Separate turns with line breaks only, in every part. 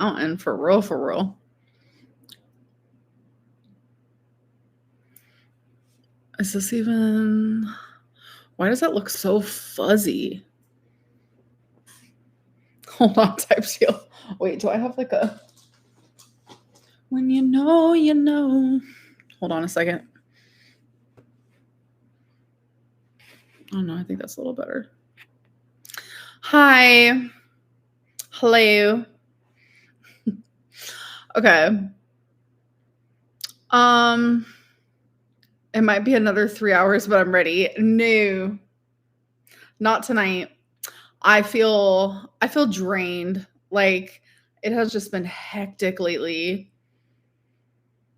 mountain for real, for real. Is this even... Why does that look so fuzzy? Hold on, type seal. Wait, do I have like a... When you know, you know. Hold on a second. Oh no, I think that's a little better. Hi. Hello. Okay. It might be another 3 hours, but I'm ready. No. Not tonight. I feel drained. Like, it has just been hectic lately.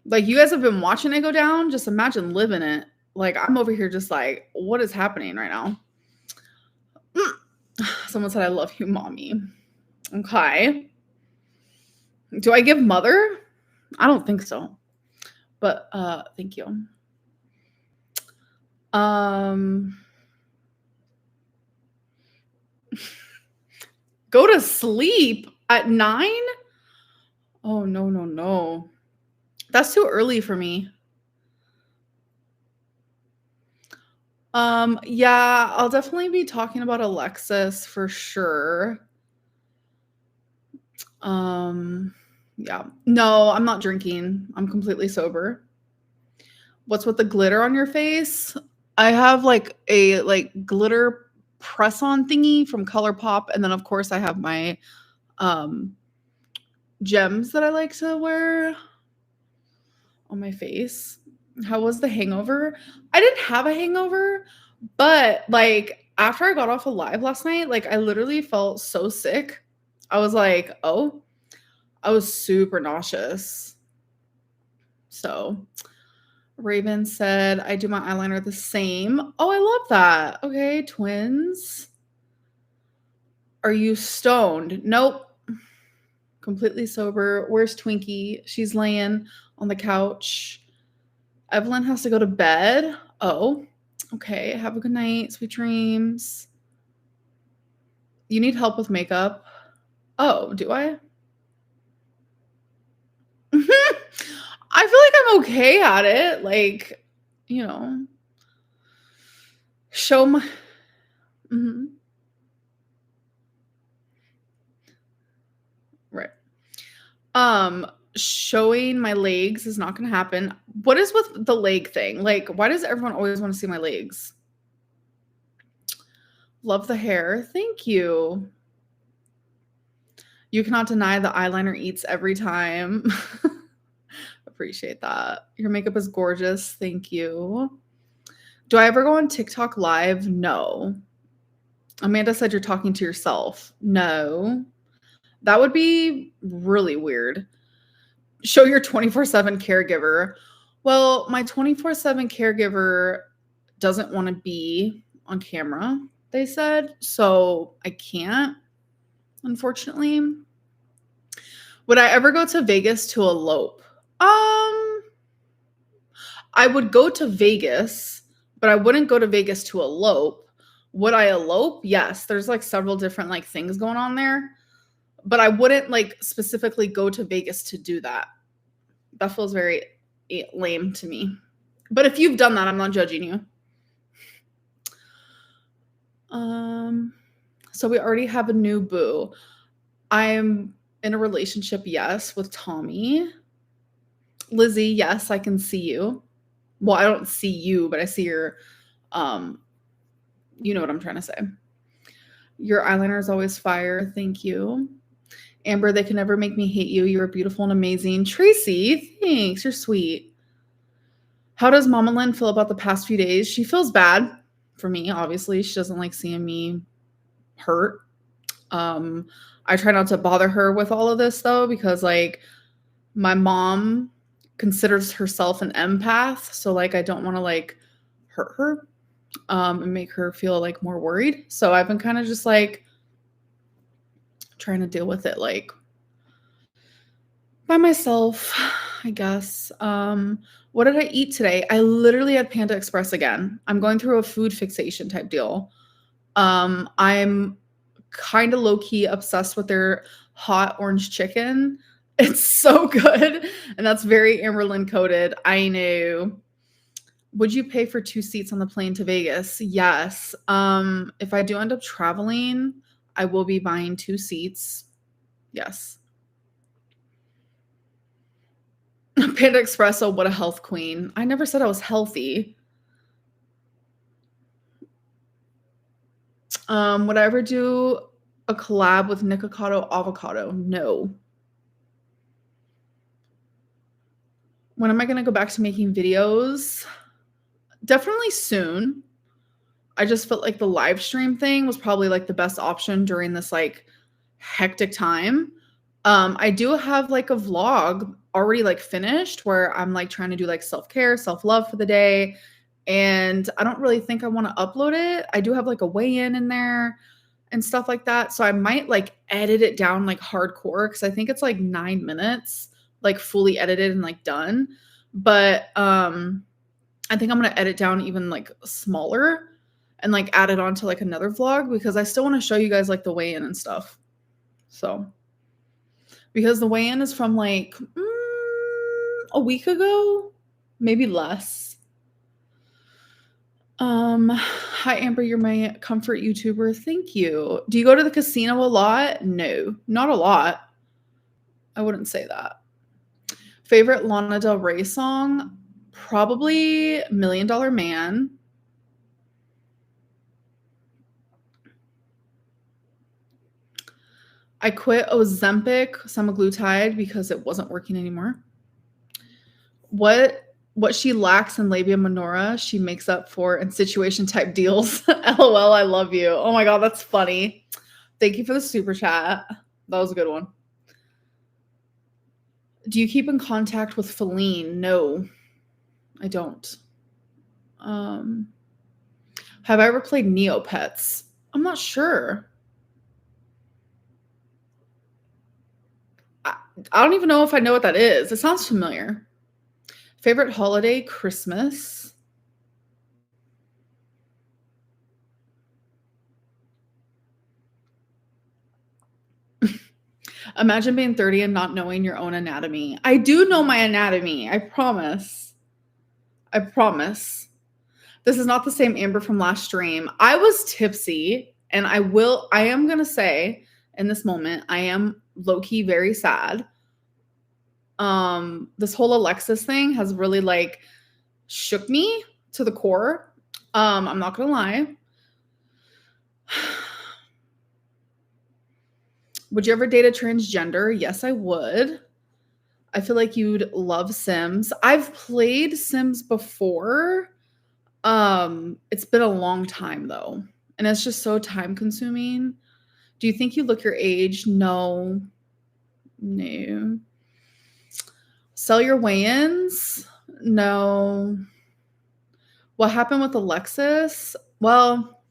Like, you guys have been watching it go down. Just imagine living it. Like, I'm over here just like, what is happening right now? Someone said, I love you, mommy. Okay. Do I give mother? I don't think so. But thank you. Go to sleep at 9? Oh, no, no, no. That's too early for me. Yeah, I'll definitely be talking about Alexis for sure. Yeah. No, I'm not drinking. I'm completely sober. What's with the glitter on your face? I have like a glitter press-on thingy from ColourPop, and then of course I have my gems that I like to wear on my face. How was the hangover? I didn't have a hangover, but like after I got off a live last night, like I literally felt so sick. I was like, oh, I was super nauseous. So Raven said, I do my eyeliner the same. Oh, I love that. Okay, twins. Are you stoned? Nope. Completely sober. Where's Twinkie? She's laying on the couch. Evelyn has to go to bed. Oh, okay. Have a good night. Sweet dreams. You need help with makeup? Oh, do I? I feel like I'm okay at it. Like, you know, show my... Right. Showing my legs is not going to happen. What is with the leg thing? Like, why does everyone always want to see my legs? Love the hair. Thank you. You cannot deny the eyeliner eats every time. Appreciate that. Your makeup is gorgeous. Thank you. Do I ever go on TikTok live? No. Amanda said you're talking to yourself. No. That would be really weird. Show your 24/7 caregiver. Well, my 24/7 caregiver doesn't want to be on camera, they said. So I can't, unfortunately. Would I ever go to Vegas to elope? I would go to Vegas, but I wouldn't go to Vegas to elope. Would I elope? Yes. There's like several different like things going on there, but I wouldn't like specifically go to Vegas to do that. That feels very lame to me. But if you've done that, I'm not judging you. So we already have a new boo. I'm in a relationship, yes, with Tommy. Lizzie, yes, I can see you. Well, I don't see you, but I see your, you know what I'm trying to say. Your eyeliner is always fire. Thank you. Amber, they can never make me hate you. You're beautiful and amazing. Tracy, thanks. You're sweet. How does Mama Lynn feel about the past few days? She feels bad for me, obviously. She doesn't like seeing me hurt. I try not to bother her with all of this, though, because, like, my mom considers herself an empath. So, like, I don't want to, like, hurt her and make her feel, like, more worried. So I've been kind of just, like, trying to deal with it, like, by myself, I guess. What did I eat today? I literally had Panda Express again. I'm going through a food fixation type deal. I'm kind of low-key obsessed with their hot orange chicken. It's so good, and that's very Amberlynn coded. I know. Would you pay for 2 seats on the plane to Vegas? Yes. If I do end up traveling, I will be buying 2 seats. Yes. Panda Espresso, what a health queen. I never said I was healthy. Would I ever do a collab with Nikocado Avocado? No. When am I gonna go back to making videos? Definitely soon. I just felt like the live stream thing was probably like the best option during this like hectic time. I do have like a vlog already like finished where I'm like trying to do like self-care, self-love for the day. And I don't really think I want to upload it. I do have like a weigh-in in there and stuff like that. So I might like edit it down like hardcore because I think it's like 9 minutes, like fully edited and like done. But I think I'm gonna edit down even like smaller and like add it on to like another vlog because I still want to show you guys like the weigh-in and stuff. So because the weigh-in is from like a week ago, maybe less. Hi Amber, you're my comfort YouTuber. Thank you. Do you go to the casino a lot? No, not a lot. I wouldn't say that. Favorite Lana Del Rey song? Probably $1 Million Man. I quit Ozempic semaglutide because it wasn't working anymore. What she lacks in labia minora, she makes up for in situation type deals. LOL, I love you. Oh my god, that's funny. Thank you for the super chat. That was a good one. Do you keep in contact with Feline? No, I don't. Have I ever played Neopets? I'm not sure. I don't even know if I know what that is. It sounds familiar. Favorite holiday? Christmas. Imagine being 30 and not knowing your own anatomy. I do know my anatomy. I promise. I promise. This is not the same Amber from last stream. I was tipsy, and I am going to say in this moment, I am low-key very sad. This whole Alexis thing has really like shook me to the core. I'm not going to lie. Would you ever date a transgender? Yes, I would. I feel like you'd love Sims. I've played Sims before. It's been a long time though, and it's just so time consuming. Do you think you look your age? No. No. Sell your weigh-ins? No. What happened with Alexis? Well,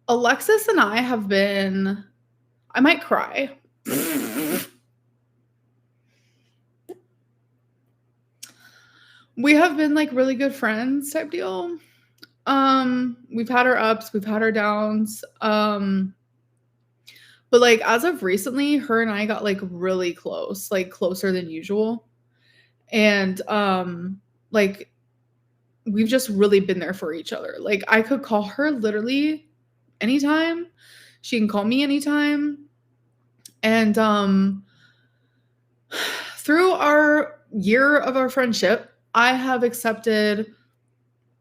Alexis and I have been, I might cry. We have been like really good friends type deal. We've had our ups, we've had our downs. But like as of recently, her and I got like really close, like closer than usual. And like we've just really been there for each other. Like I could call her literally anytime. She can call me anytime. And through our year of our friendship, I have accepted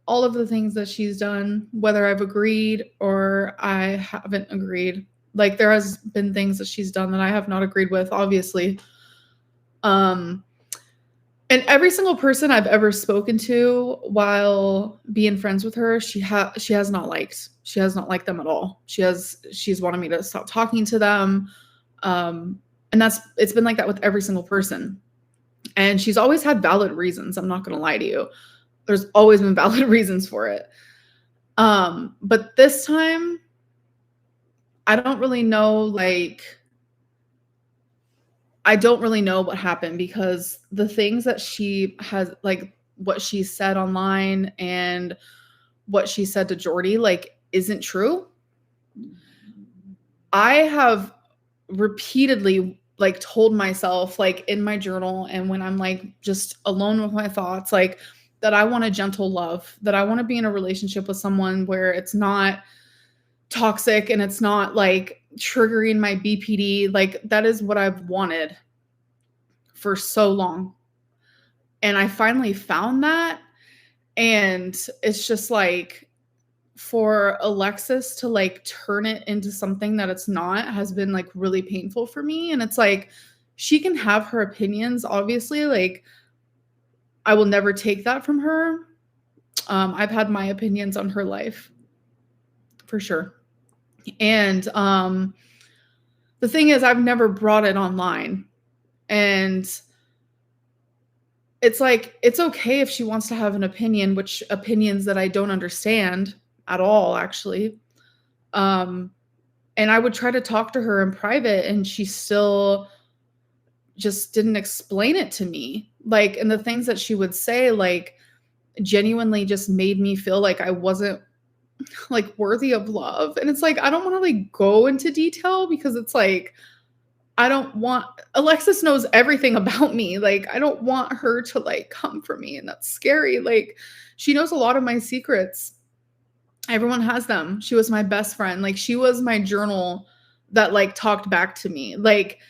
all of the things that she's done, whether I've agreed or I haven't agreed. Like there has been things that she's done that I have not agreed with, obviously. And every single person I've ever spoken to while being friends with her, she has not liked. She has not liked them at all. She's wanted me to stop talking to them. And it's been like that with every single person. And she's always had valid reasons. I'm not going to lie to you. There's always been valid reasons for it. But this time, I don't really know, I don't really know what happened because the things that she has, like what she said online and what she said to Jordy, like isn't true. I have repeatedly like told myself like in my journal and when I'm like just alone with my thoughts, like that I want a gentle love, that I want to be in a relationship with someone where it's not toxic and it's not like triggering my BPD. Like that is what I've wanted for so long. And I finally found that. And it's just like for Alexis to like turn it into something that it's not has been like really painful for me. And it's like she can have her opinions, obviously. Like I will never take that from her. I've had my opinions on her life for sure. And the thing is, I've never brought it online. And it's like, it's okay if she wants to have an opinion, which opinions that I don't understand at all, actually. And I would try to talk to her in private and she still just didn't explain it to me. Like, and the things that she would say, like, genuinely just made me feel like I wasn't like worthy of love. And it's like, I don't want to like go into detail because it's like, I don't want Alexis knows everything about me. Like, I don't want her to like come for me. And that's scary. Like, she knows a lot of my secrets. Everyone has them. She was my best friend. Like, she was my journal that like talked back to me. Like,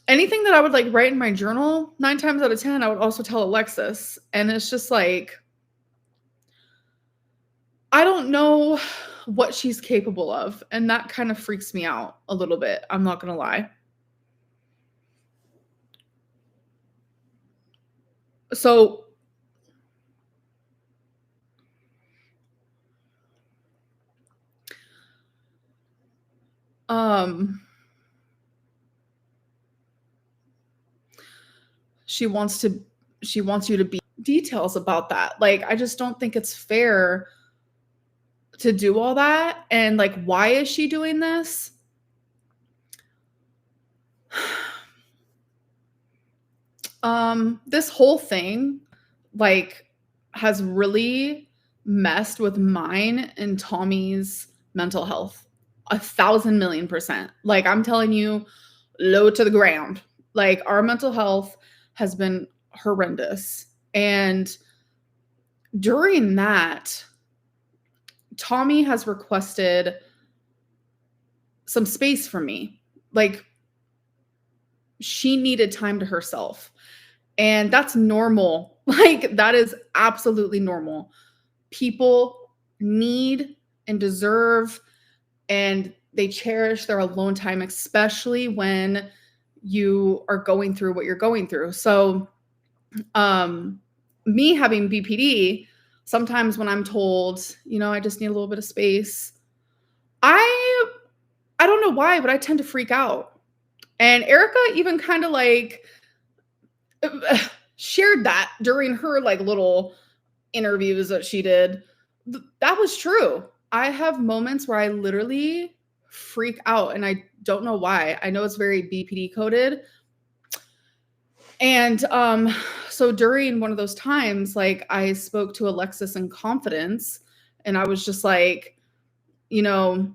anything that I would like write in my journal, 9 times out of 10, I would also tell Alexis. And it's just like, I don't know what she's capable of. And that kind of freaks me out a little bit. I'm not going to lie. So, she wants you to be details about that. Like, I just don't think it's fair to do all that. And like, why is she doing this? This whole thing like has really messed with mine and Tommy's mental health 1,000,000,000%. Like, I'm telling you, low to the ground. Like, our mental health has been horrendous. And during that, Tommy has requested some space from me. Like, she needed time to herself. And that's normal. Like, that is absolutely normal. People need and deserve and they cherish their alone time, especially when you are going through what you're going through. So, me having BPD, sometimes when I'm told, you know, I just need a little bit of space, I don't know why, but I tend to freak out. And Erica even kind of like shared that during her like little interviews that she did. That was true. I have moments where I literally freak out and I don't know why. I know it's very BPD coded. And so during one of those times, like I spoke to Alexis in confidence and I was just like, you know,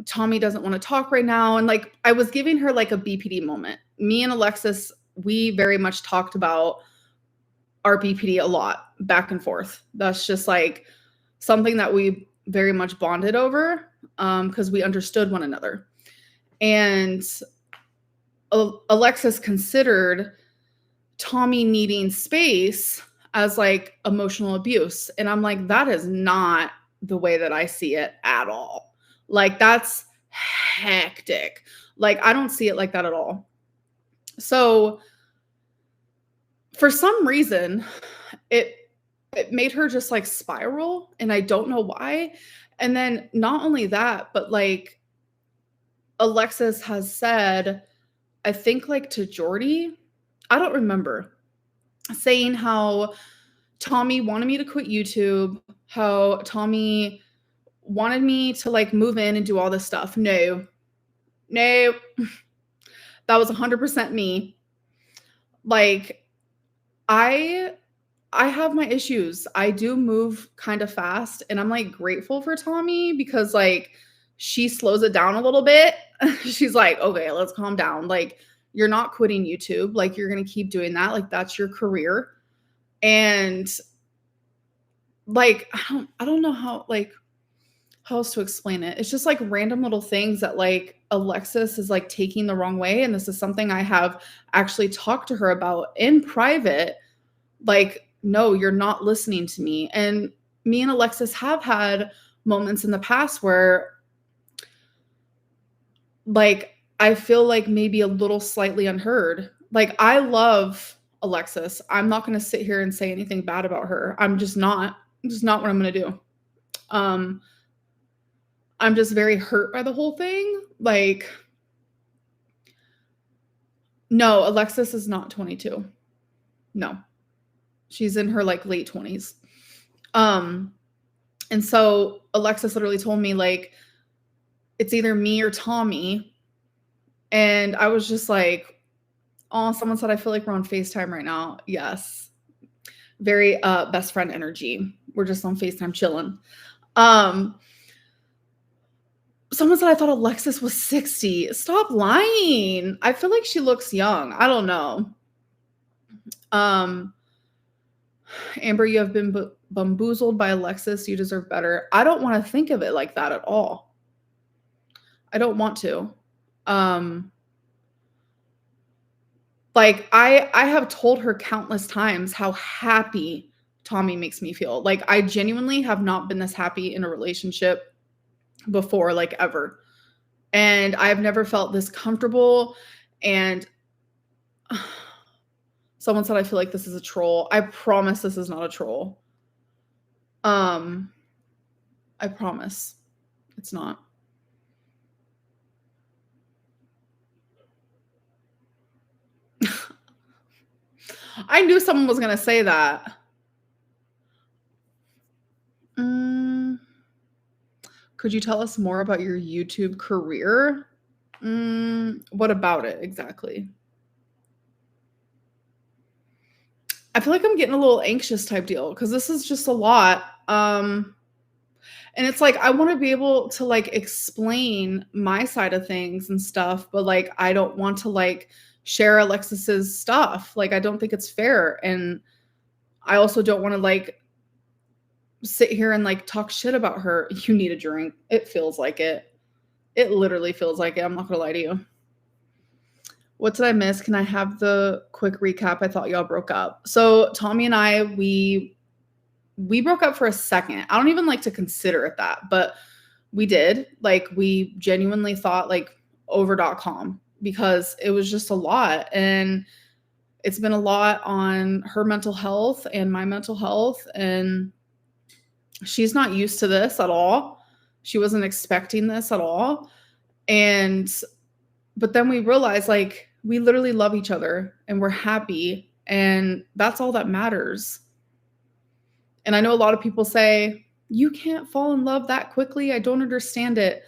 Tommy doesn't want to talk right now. And like I was giving her like a BPD moment. Me and Alexis, we very much talked about our BPD a lot back and forth. That's just like something that we very much bonded over because we understood one another. And Alexis considered Tommy needing space as like emotional abuse. And I'm like, that is not the way that I see it at all. Like, that's hectic. Like, I don't see it like that at all. So for some reason, it made her just like spiral, and I don't know why. And then not only that, but like Alexis has said, I think like to Jordy, I don't remember, saying how Tommy wanted me to quit YouTube, how Tommy wanted me to like move in and do all this stuff. No, that was 100% me. Like, I I have my issues. I do move kind of fast, and I'm like grateful for Tommy because like she slows it down a little bit. She's like, "Okay, let's calm down. Like you're not quitting YouTube. Like you're going to keep doing that. Like that's your career." And like I don't know how else to explain it. It's just like random little things that like Alexis is like taking the wrong way, and this is something I have actually talked to her about in private. Like, no, you're not listening to me. And me and Alexis have had moments in the past where like I feel like maybe a little slightly unheard. Like I love Alexis. I'm not going to sit here and say anything bad about her. I'm just not. It's just not what I'm going to do. Um I'm just very hurt by the whole thing. Like no, Alexis is not 22. No. She's in her like late 20s. Um and so Alexis literally told me like it's either me or Tommy. And I was just like, oh, someone said I feel like we're on FaceTime right now. Yes. Very best friend energy. We're just on FaceTime chilling. Um Someone said I thought Alexis was 60. Stop lying. I feel like she looks young. I don't know. Um Amber, you have been bamboozled by Alexis. You deserve better. I don't want to think of it like that at all. I don't want to. Um Like I have told her countless times how happy Tommy makes me feel. Like I genuinely have not been this happy in a relationship before, like ever. And I've never felt this comfortable. And someone said I feel like this is a troll. I promise this is not a troll. I promise it's not. I knew someone was gonna say that. Mm, could you tell us more about your YouTube career? What about it exactly? I feel like I'm getting a little anxious type deal because this is just a lot. And it's like I want to be able to like explain my side of things and stuff, but like I don't want to like share Alexis's stuff. Like I don't think it's fair. And I also don't want to like sit here and like talk shit about her. You need a drink. It feels like it. It literally feels like it. I'm not gonna lie to you. What did I miss? Can I have the quick recap? I thought y'all broke up. So Tommy and I, we broke up for a second. I don't even like to consider it that, but we did. Like we genuinely thought like over.com because it was just a lot. And it's been a lot on her mental health and my mental health. And she's not used to this at all. She wasn't expecting this at all. And but then we realized like we literally love each other and we're happy and that's all that matters. And I know a lot of people say, you can't fall in love that quickly. I don't understand it.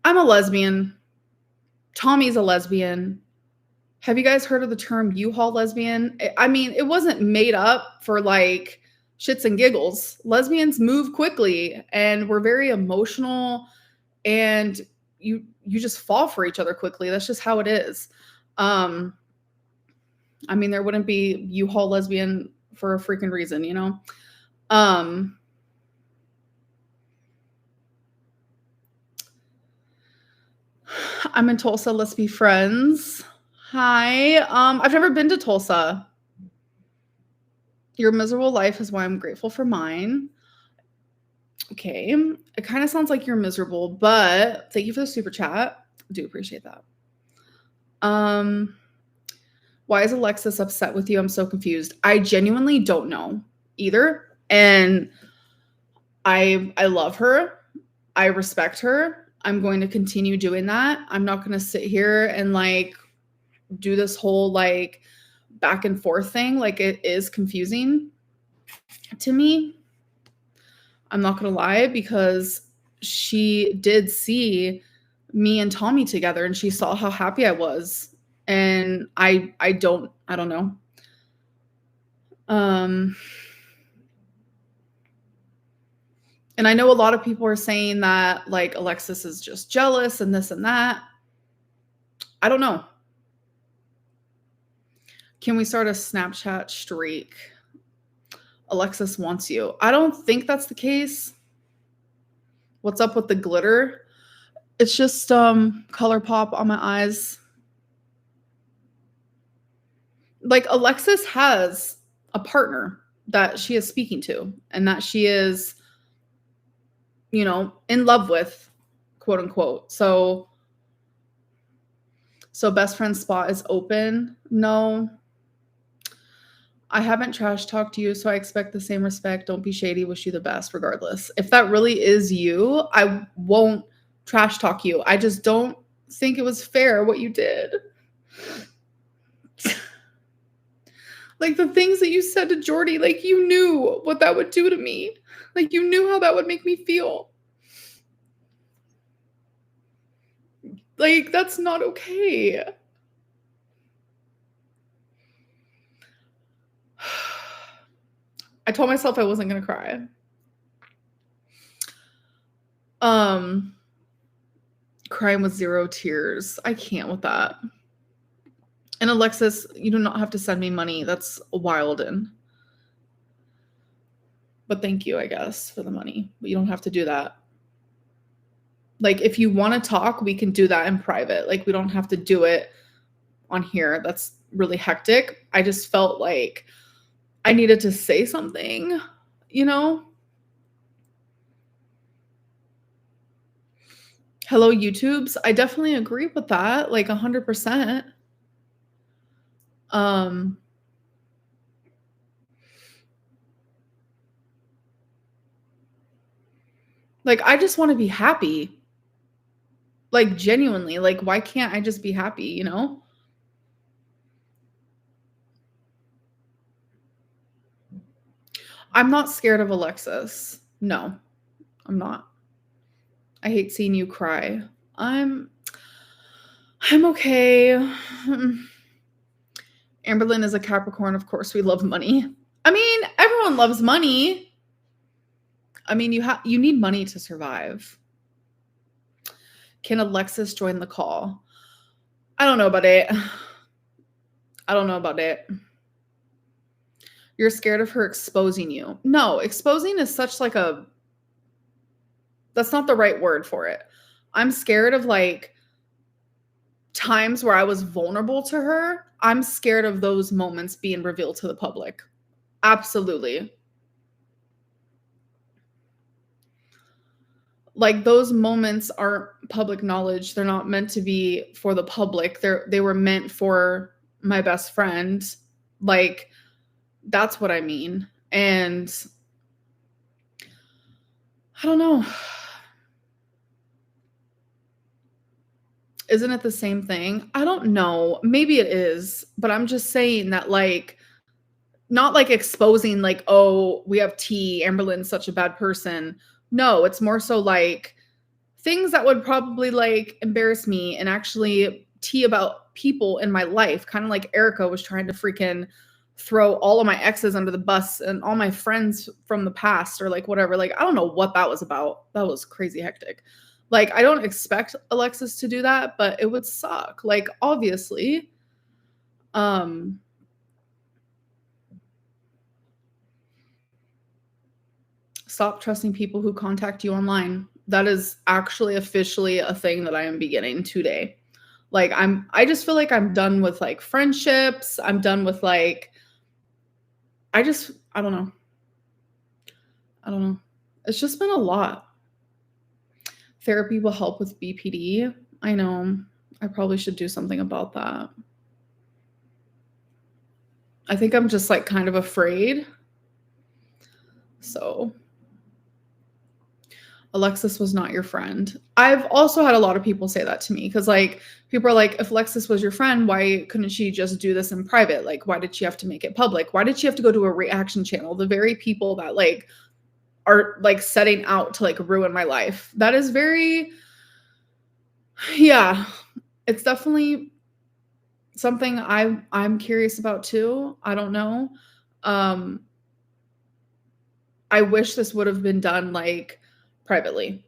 I'm a lesbian. Tommy's a lesbian. Have you guys heard of the term U-Haul lesbian? I mean, it wasn't made up for like shits and giggles. Lesbians move quickly and we're very emotional and you just fall for each other quickly. That's just how it is. I mean, there wouldn't be U-Haul lesbian for a freaking reason, you know? I'm in Tulsa. Let's be friends. Hi. I've never been to Tulsa. Your miserable life is why I'm grateful for mine. Okay. It kind of sounds like you're miserable, but thank you for the super chat. I do appreciate that. Why is Alexis upset with you? I'm so confused. I genuinely don't know either. And I love her. I respect her. I'm going to continue doing that. I'm not going to sit here and like do this whole like back and forth thing. Like it is confusing to me. I'm not going to lie because she did see me and Tommy together and she saw how happy I was. And I don't know. Um, and I know a lot of people are saying that like Alexis is just jealous and this and that. I don't know. Can we start a Snapchat streak? Alexis wants you. I don't think that's the case. What's up with the glitter? It's just color pop on my eyes. Like Alexis has a partner that she is speaking to and that she is, you know, in love with, quote unquote. So best friend spot is open. No, I haven't trash talked to you, so I expect the same respect. Don't be shady. Wish you the best, regardless. If that really is you, I won't trash talk you. I just don't think it was fair what you did. Like the things that you said to Jordy, like you knew what that would do to me. Like you knew how that would make me feel. Like that's not okay. I told myself I wasn't going to cry. Crying with 0 tears. I can't with that. And Alexis, you do not have to send me money. That's wild. But thank you, I guess, for the money. But you don't have to do that. Like, if you want to talk, we can do that in private. Like, we don't have to do it on here. That's really hectic. I just felt like I needed to say something, you know? Hello, YouTubes. I definitely agree with that, like 100%. Like, I just want to be happy. Like, genuinely. Like, why can't I just be happy, you know? I'm not scared of Alexis. No, I'm not. I hate seeing you cry. I'm okay. Amberlynn is a Capricorn. Of course, we love money. I mean, everyone loves money. I mean, you need money to survive. Can Alexis join the call? I don't know about it. I don't know about it. You're scared of her exposing you. No, exposing is such like a, that's not the right word for it. I'm scared of like times where I was vulnerable to her. I'm scared of those moments being revealed to the public. Absolutely. Like those moments aren't public knowledge. They're not meant to be for the public. They were meant for my best friend. Like that's what I mean. And I don't know. Isn't it the same thing? I don't know. Maybe it is, but I'm just saying that like not like exposing like, oh, we have tea, Amberlynn's such a bad person. No, it's more so like things that would probably like embarrass me and actually tea about people in my life, kind of like Erica was trying to freaking throw all of my exes under the bus and all my friends from the past or like whatever. Like I don't know what that was about. That was crazy hectic. Like I don't expect Alexis to do that, but it would suck. Like obviously. Stop trusting people who contact you online. That is actually officially a thing that I am beginning today. Like I just feel like I'm done with like friendships. I'm done with like I don't know. I don't know. It's just been a lot. Therapy will help with BPD. I know. I probably should do something about that. I think I'm just like kind of afraid. So Alexis was not your friend. I've also had a lot of people say that to me because, like, people are like, if Alexis was your friend, why couldn't she just do this in private? Like, why did she have to make it public? Why did she have to go to a reaction channel? The very people that, like, are, like, setting out to, like, ruin my life. That is very, yeah, it's definitely something I'm curious about too. I don't know. Um, I wish this would have been done like privately.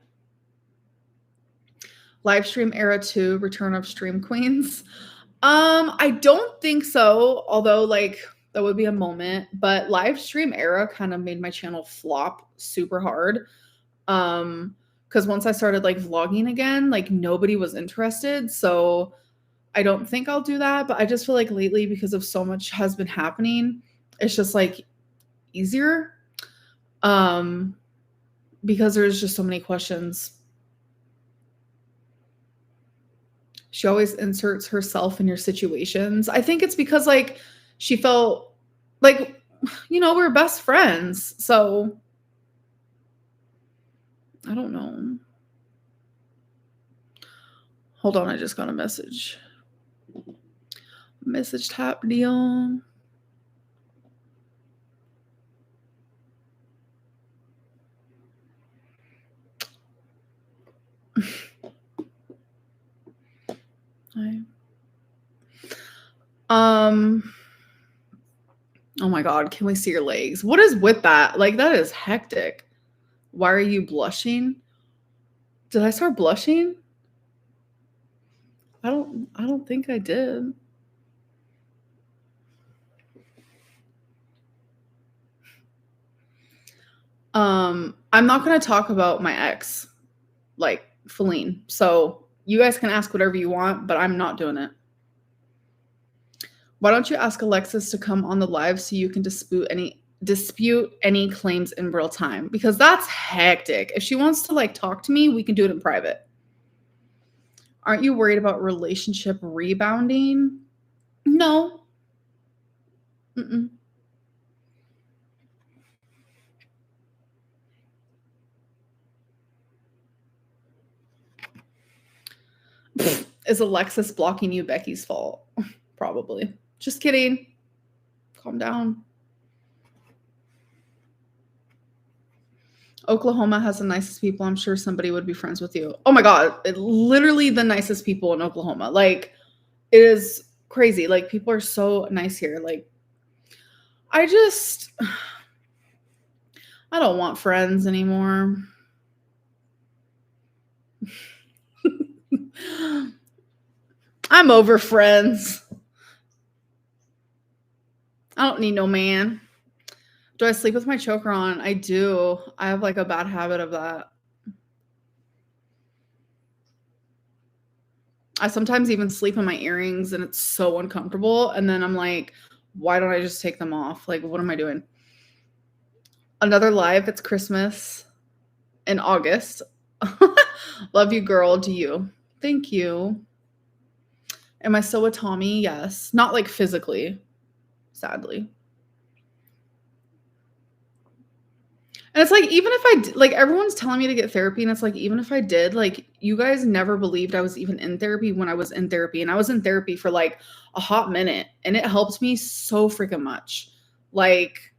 Live stream era 2, return of stream queens. I don't think so, although like that would be a moment, but live stream era kind of made my channel flop super hard. Because once I started like vlogging again, like nobody was interested. So I don't think I'll do that, but I just feel like lately, because of so much has been happening, it's just like easier. Because there's just so many questions. She always inserts herself in your situations. I think it's because like she felt like, we're best friends. So I don't know. Hold on, I just got a message. Message tap deal. Oh my God, can we see your legs? What is with that? Like, that is hectic. Why are you blushing? Did I start blushing? I don't think I did. I'm not gonna talk about my ex, like Feline. So you guys can ask whatever you want, but I'm not doing it. Why don't you ask Alexis to come on the live so you can dispute any claims in real time? Because that's hectic. If she wants to like talk to me, we can do it in private. Aren't you worried about relationship rebounding? No. Mm-mm. Is Alexis blocking you Becky's fault? Probably. Just kidding. Calm down. Oklahoma has the nicest people. I'm sure somebody would be friends with you. Oh my God. Literally the nicest people in Oklahoma. Like, it is crazy. Like, people are so nice here. Like, I don't want friends anymore. I'm over friends. I don't need no man. Do I sleep with my choker on? I do. I have like a bad habit of that. I sometimes even sleep in my earrings and it's so uncomfortable. And then I'm like, why don't I just take them off? Like, what am I doing? Another live. It's Christmas in August. Love you, girl. Do you? Thank you. Am I still with Tommy? Yes. Not like physically, sadly. And it's like, even if I like, everyone's telling me to get therapy, and it's like, even if I did, like, you guys never believed I was even in therapy when I was in therapy, and I was in therapy for like a hot minute, and it helped me so freaking much. Like,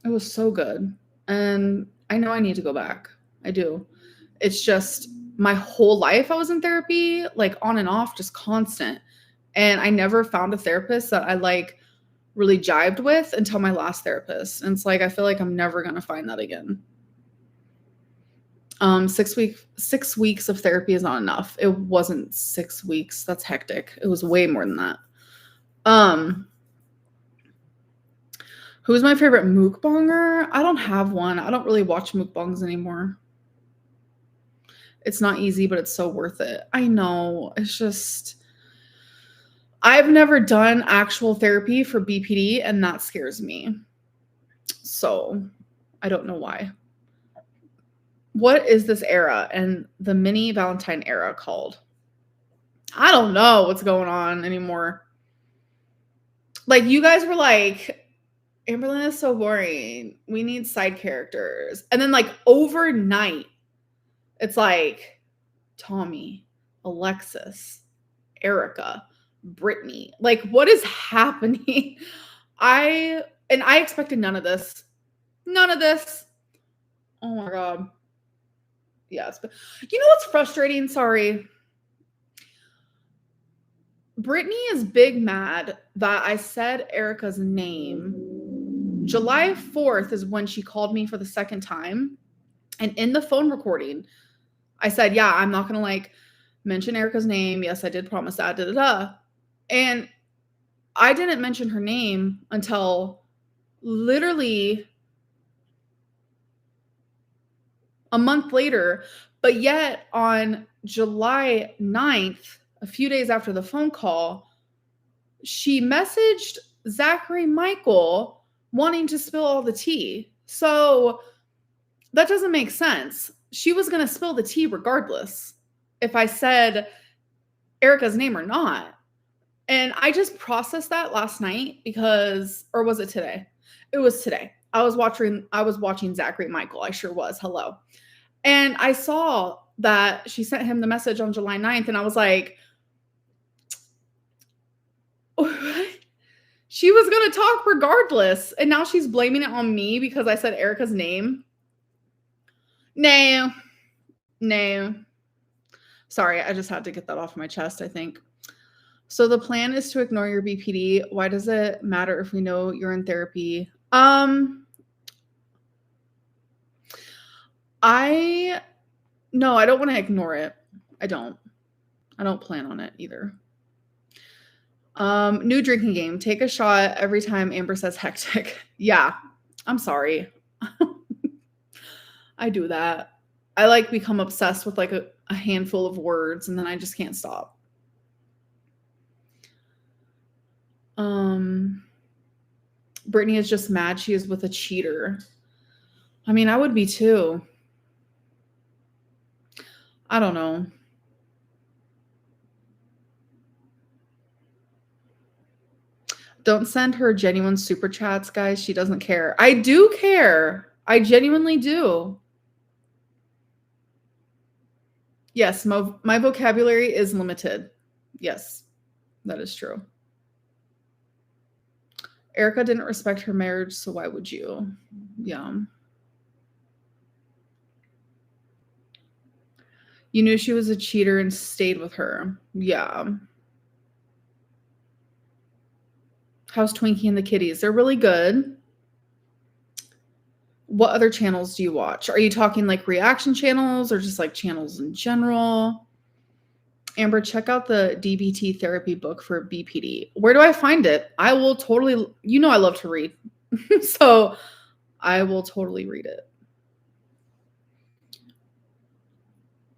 it was so good, and I know I need to go back. I do. It's just my whole life I was in therapy, like on and off, just constant, and I never found a therapist that I like really jived with until my last therapist. And it's like, I feel like I'm never going to find that again. 6 weeks of therapy is not enough. It wasn't 6 weeks. That's hectic. It was way more than that. Who's my favorite mukbanger? I don't have one. I don't really watch mukbangs anymore. It's not easy, but it's so worth it. I know. It's just, I've never done actual therapy for BPD, and that scares me. So I don't know why. What is this era and the mini Valentine era called? I don't know what's going on anymore. Like, you guys were like, Amberlynn is so boring. We need side characters. And then like overnight, it's like Tommy, Alexis, Erica, Brittany. Like, what is happening? I expected none of this. None of this. Oh my God. Yes. But you know what's frustrating? Sorry. Brittany is big mad that I said Erica's name. July 4th is when she called me for the second time. And in the phone recording, I said, yeah, I'm not going to like mention Erica's name. Yes, I did promise that. Da, da, da. And I didn't mention her name until literally a month later. But yet on July 9th, a few days after the phone call, she messaged Zachary Michael wanting to spill all the tea. So that doesn't make sense. She was going to spill the tea regardless if I said Erica's name or not. And I just processed that last night because, or was it today? It was today. I was watching Zachary Michael. I sure was. Hello. And I saw that she sent him the message on July 9th. And I was like, she was going to talk regardless. And now she's blaming it on me because I said Erica's name. No. Sorry, I just had to get that off my chest, I think. So the plan is to ignore your BPD. Why does it matter if we know you're in therapy? I don't want to ignore it. I don't plan on it either. New drinking game. Take a shot every time Amber says hectic. Yeah, I'm sorry. I do that. I like become obsessed with like a handful of words and then I just can't stop. Brittany is just mad she is with a cheater. I mean, I would be too. I don't know. Don't send her genuine super chats, guys. She doesn't care. I do care. I genuinely do. Yes, my vocabulary is limited. Yes, that is true. Erica didn't respect her marriage, so why would you? Yeah. You knew she was a cheater and stayed with her. Yeah. How's Twinkie and the kitties? They're really good. What other channels do you watch? Are you talking like reaction channels or just like channels in general? Amber, check out the DBT therapy book for BPD. Where do I find it? I will totally, I love to read. So I will totally read it.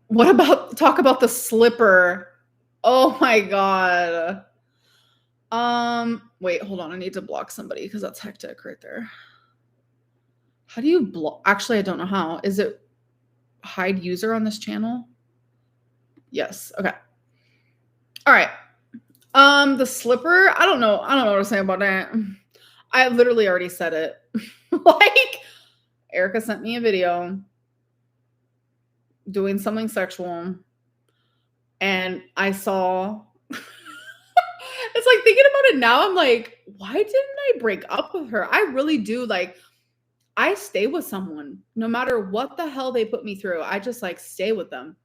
What about, talk about the slipper? Oh my God. Wait, hold on. I need to block somebody because that's hectic right there. How do you block? Actually, I don't know how. Is it hide user on this channel? Yes. Okay. All right. The slipper, I don't know what to say about that. I literally already said it. Like, Erica sent me a video doing something sexual, and I saw it's like thinking about it now, I'm like, why didn't I break up with her? I really do. Like, I stay with someone no matter what the hell they put me through. I just like stay with them.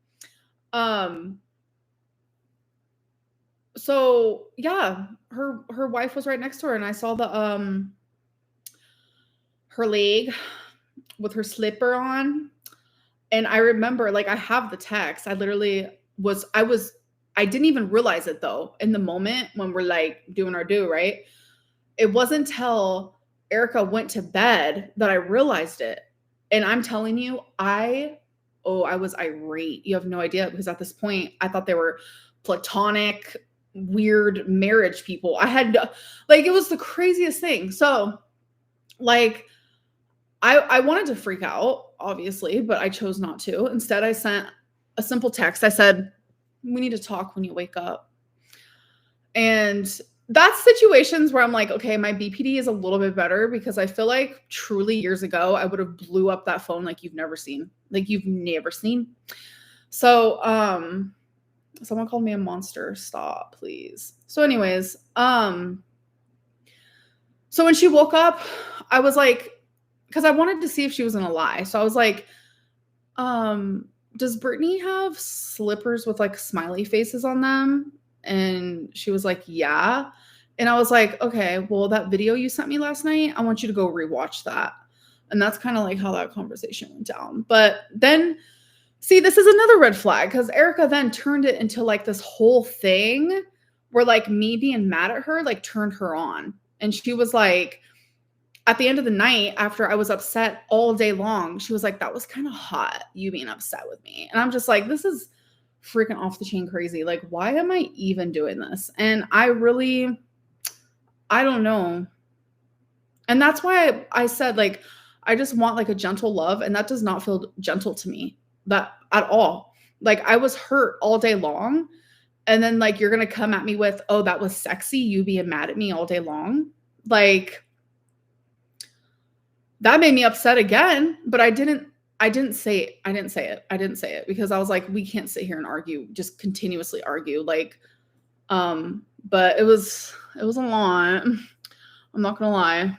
So yeah, her wife was right next to her, and I saw the her leg with her slipper on. And I remember, like, I have the text. I didn't even realize it though in the moment when we're like doing our do, right? It wasn't until Erica went to bed that I realized it. And I'm telling you, I was irate. You have no idea, because at this point I thought they were platonic, weird marriage people. I had like, it was the craziest thing. So like, I wanted to freak out, obviously, but I chose not to. Instead, I sent a simple text. I said, we need to talk when you wake up. And that's situations where I'm like, okay, my BPD is a little bit better, because I feel like truly years ago, I would have blew up that phone like you've never seen. Like you've never seen. So, someone called me a monster. Stop, please. So anyways, so when she woke up, I was like, because I wanted to see if she was gonna lie. So I was like, does Brittany have slippers with like smiley faces on them? And she was like, yeah. And I was like, okay, well, that video you sent me last night, I want you to go rewatch that. And that's kind of like how that conversation went down. But then, see, this is another red flag because Erica then turned it into like this whole thing where like me being mad at her, like turned her on. And she was like, at the end of the night, after I was upset all day long, she was like, that was kind of hot, you being upset with me. And I'm just like, this is freaking off the chain crazy. Like, why am I even doing this? And I don't know. And that's why I said, like, I just want like a gentle love. And that does not feel gentle to me, that at all. Like, I was hurt all day long. And then like, you're going to come at me with, oh, that was sexy, you being mad at me all day long. Like, that made me upset again, but I didn't say it. I didn't say it because I was like, we can't sit here and argue, just continuously argue. Like, but it was a lot. I'm not gonna lie.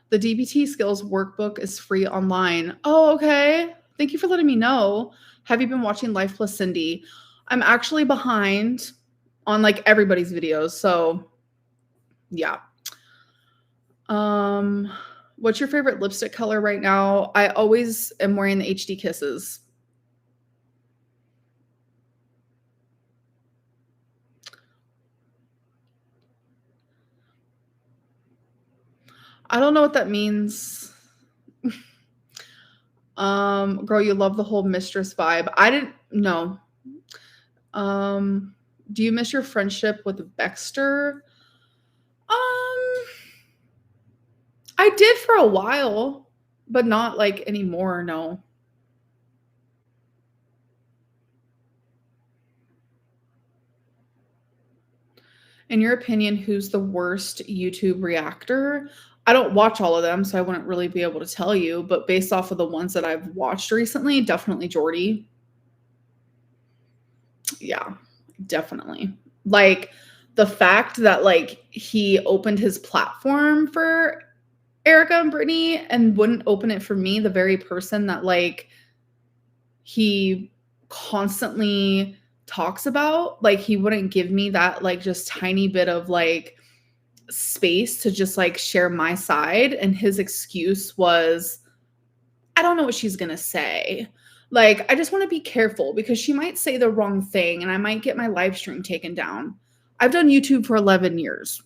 The DBT skills workbook is free online. Oh, okay. Thank you for letting me know. Have you been watching Life Plus Cindy? I'm actually behind on like everybody's videos, so yeah. What's your favorite lipstick color right now? I always am wearing the HD Kisses. I don't know what that means. Girl, you love the whole mistress vibe. I didn't know. Do you miss your friendship with Baxter? I did for a while, but not like anymore, no. In your opinion, who's the worst YouTube reactor? I don't watch all of them, so I wouldn't really be able to tell you, but based off of the ones that I've watched recently, definitely Jordy. Yeah, definitely. Like, the fact that like he opened his platform for Erica and Brittany and wouldn't open it for me, the very person that like he constantly talks about, like he wouldn't give me that like just tiny bit of like space to just like share my side. And his excuse was, I don't know what she's gonna say. Like, I just want to be careful because she might say the wrong thing and I might get my live stream taken down. I've done YouTube for 11 years.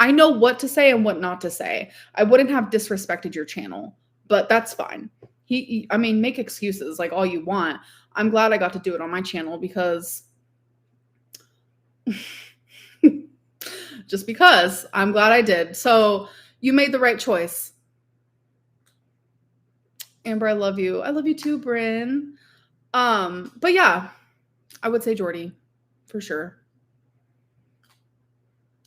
I know what to say and what not to say. I wouldn't have disrespected your channel, but that's fine. I mean, make excuses like all you want. I'm glad I got to do it on my channel because just because I'm glad I did. So you made the right choice. Amber, I love you. I love you too, Bryn. But yeah, I would say Jordy for sure.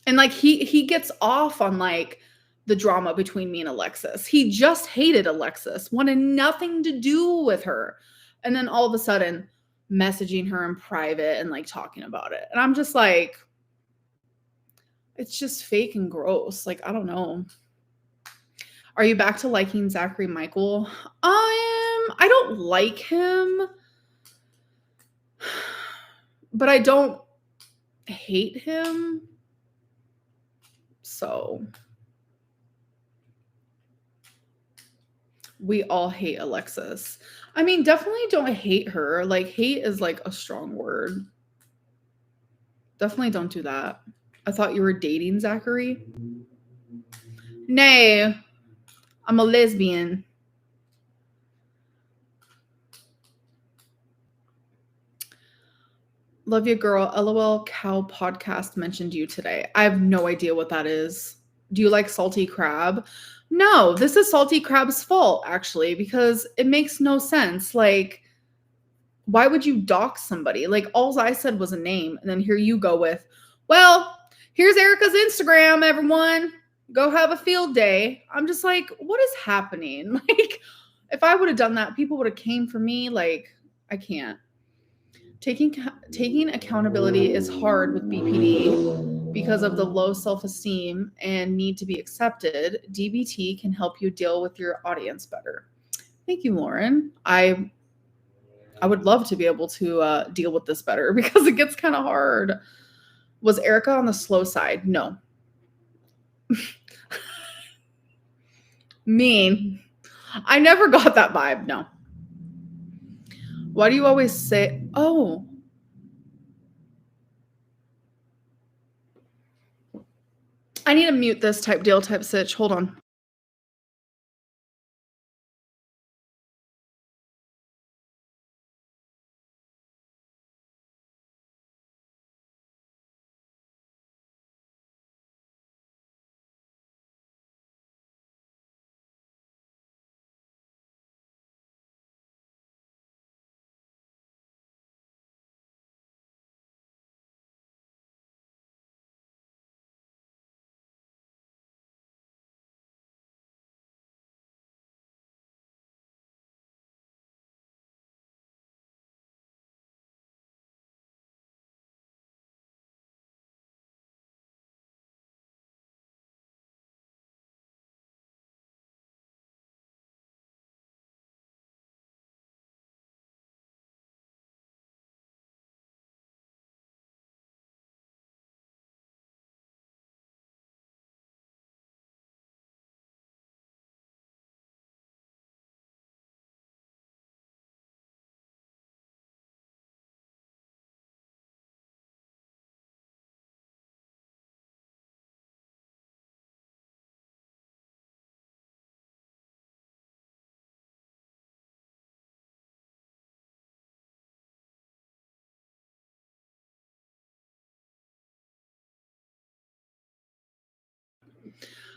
And like he gets off on like the drama between me and Alexis. He just hated Alexis, wanted nothing to do with her. And then all of a sudden messaging her in private and like talking about it. And I'm just like, it's just fake and gross. Like, I don't know. Are you back to liking Zachary Michael? I don't like him, but I don't hate him. So we all hate Alexis. I mean, definitely don't hate her. Like, hate is like a strong word. Definitely don't do that. I thought you were dating Zachary. Nay, I'm a lesbian. Love you, girl. LOL Cow podcast mentioned you today. I have no idea what that is. Do you like salty crab? No, this is salty crab's fault, actually, because it makes no sense. Like, why would you dox somebody? Like, all I said was a name, and then here you go with, well, here's Erica's Instagram, everyone. Go have a field day. I'm just like, what is happening? Like, if I would have done that, people would have came for me. Like, I can't. Taking accountability is hard with BPD because of the low self-esteem and need to be accepted. DBT can help you deal with your audience better. Thank you, Lauren. I I would love to be able to deal with this better because it gets kind of hard. Was Erica on the slow side? No. Mean. I never got that vibe. No. Why do you always say, oh, I need to mute this type deal type sitch. Hold on.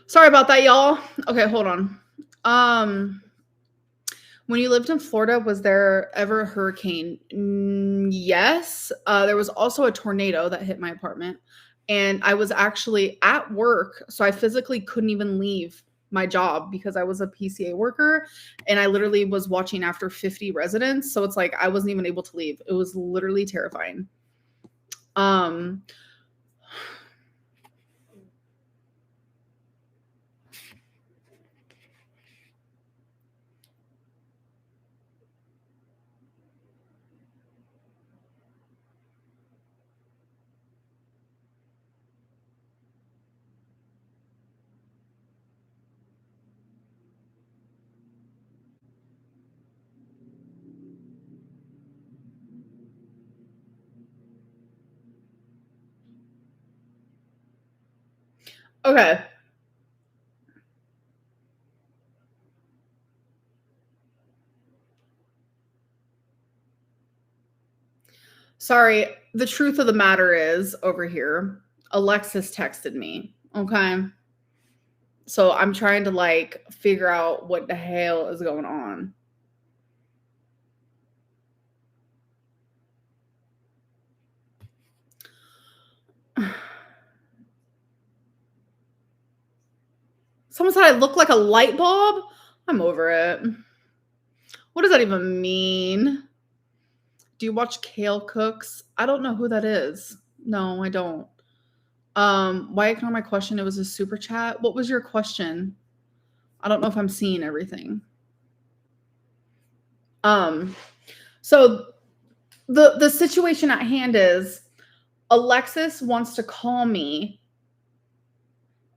Sorry about that, y'all. Okay, hold on. When you lived in Florida, was there ever a hurricane? Yes. There was also a tornado that hit my apartment, and I was actually at work, so I physically couldn't even leave my job because I was a PCA worker, and I literally was watching after 50 residents. So it's like I wasn't even able to leave. It was literally terrifying. Um, okay. Sorry. The truth of the matter is over here, Alexis texted me. Okay. So I'm trying to like figure out what the hell is going on. Someone said I look like a light bulb. I'm over it. What does that even mean? Do you watch Kale Cooks? I don't know who that is. No, I don't. Why ignore my question? It was a super chat. What was your question? I don't know if I'm seeing everything. So the situation at hand is Alexis wants to call me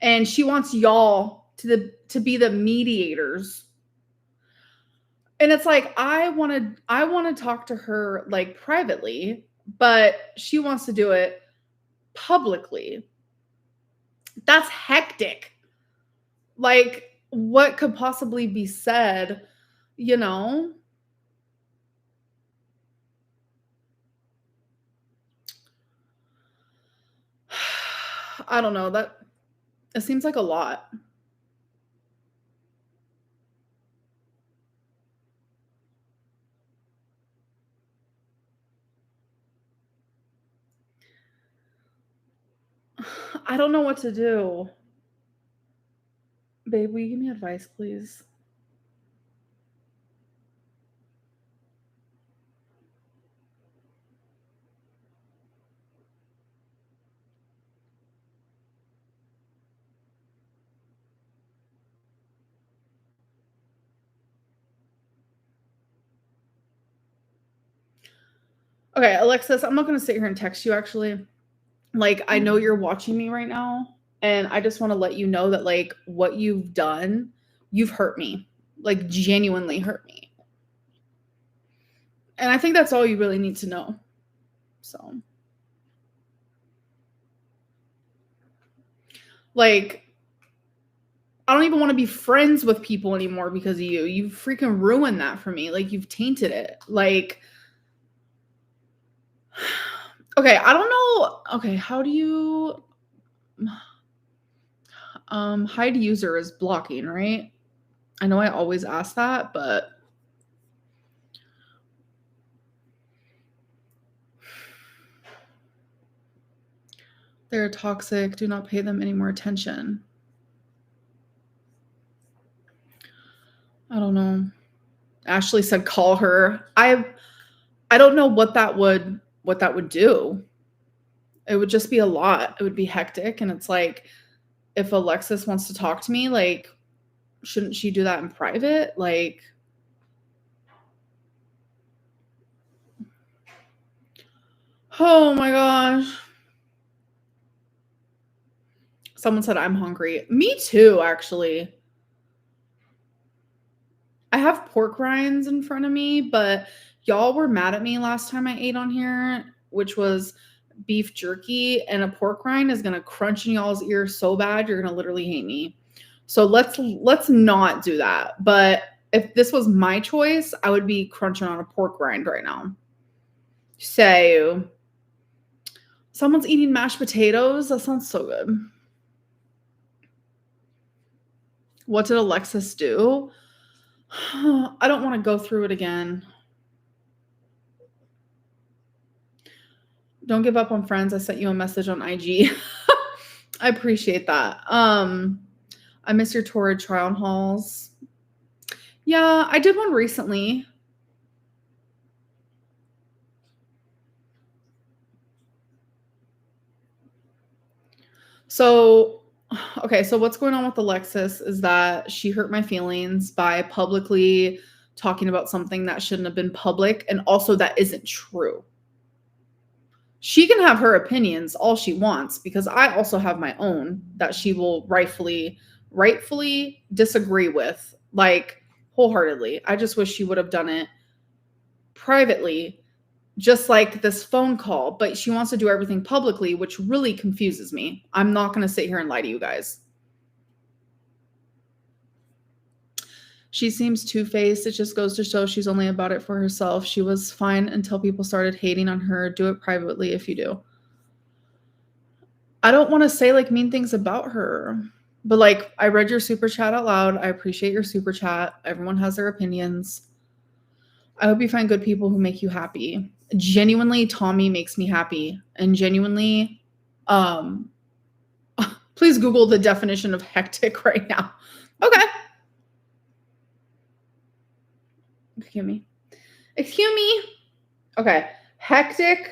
and she wants y'all to be the mediators. And it's like I want to talk to her like privately, but she wants to do it publicly. That's hectic. Like what could possibly be said, you know? I don't know. That it seems like a lot. I don't know what to do. Babe, will you give me advice, please? Okay, Alexis, I'm not gonna sit here and text you actually. Like, I know you're watching me right now, and I just want to let you know that, like, what you've done, you've hurt me. Like, genuinely hurt me. And I think that's all you really need to know. So, like, I don't even want to be friends with people anymore because of you. You've freaking ruined that for me. Like, you've tainted it. Like, okay, I don't know. Okay, how do you hide user is blocking, right? I know I always ask that, but they're toxic. Do not pay them any more attention. I don't know. Ashley said call her. I don't know what that would do. It would just be a lot. It would be hectic, and it's like, if Alexis wants to talk to me, like, shouldn't she do that in private? Like, oh my gosh. Someone said I'm hungry. Me too, actually. I have pork rinds in front of me, but y'all were mad at me last time I ate on here, which was beef jerky, and a pork rind is gonna crunch in y'all's ear so bad you're gonna literally hate me. So let's not do that. But if this was my choice, I would be crunching on a pork rind right now. So someone's eating mashed potatoes. That sounds so good. What did Alexis do? I don't want to go through it again. Don't give up on friends. I sent you a message on IG. I appreciate that. I miss your torrid trial hauls. Yeah, I did one recently. So, okay, so what's going on with Alexis is that she hurt my feelings by publicly talking about something that shouldn't have been public, and also that isn't true. She can have her opinions all she wants, because I also have my own that she will rightfully disagree with, like, wholeheartedly. I just wish she would have done it privately, just like this phone call, but she wants to do everything publicly, which really confuses me. I'm not going to sit here and lie to you guys. She seems two-faced. It just goes to show she's only about it for herself. She was fine until people started hating on her. Do it privately if you do. I don't want to say, like, mean things about her, but, like, I read your super chat out loud. I appreciate your super chat. Everyone has their opinions. I hope you find good people who make you happy. Genuinely, Tommy makes me happy. And genuinely, um, please Google the definition of hectic right now. Okay. Excuse me. Excuse me. Okay. Hectic.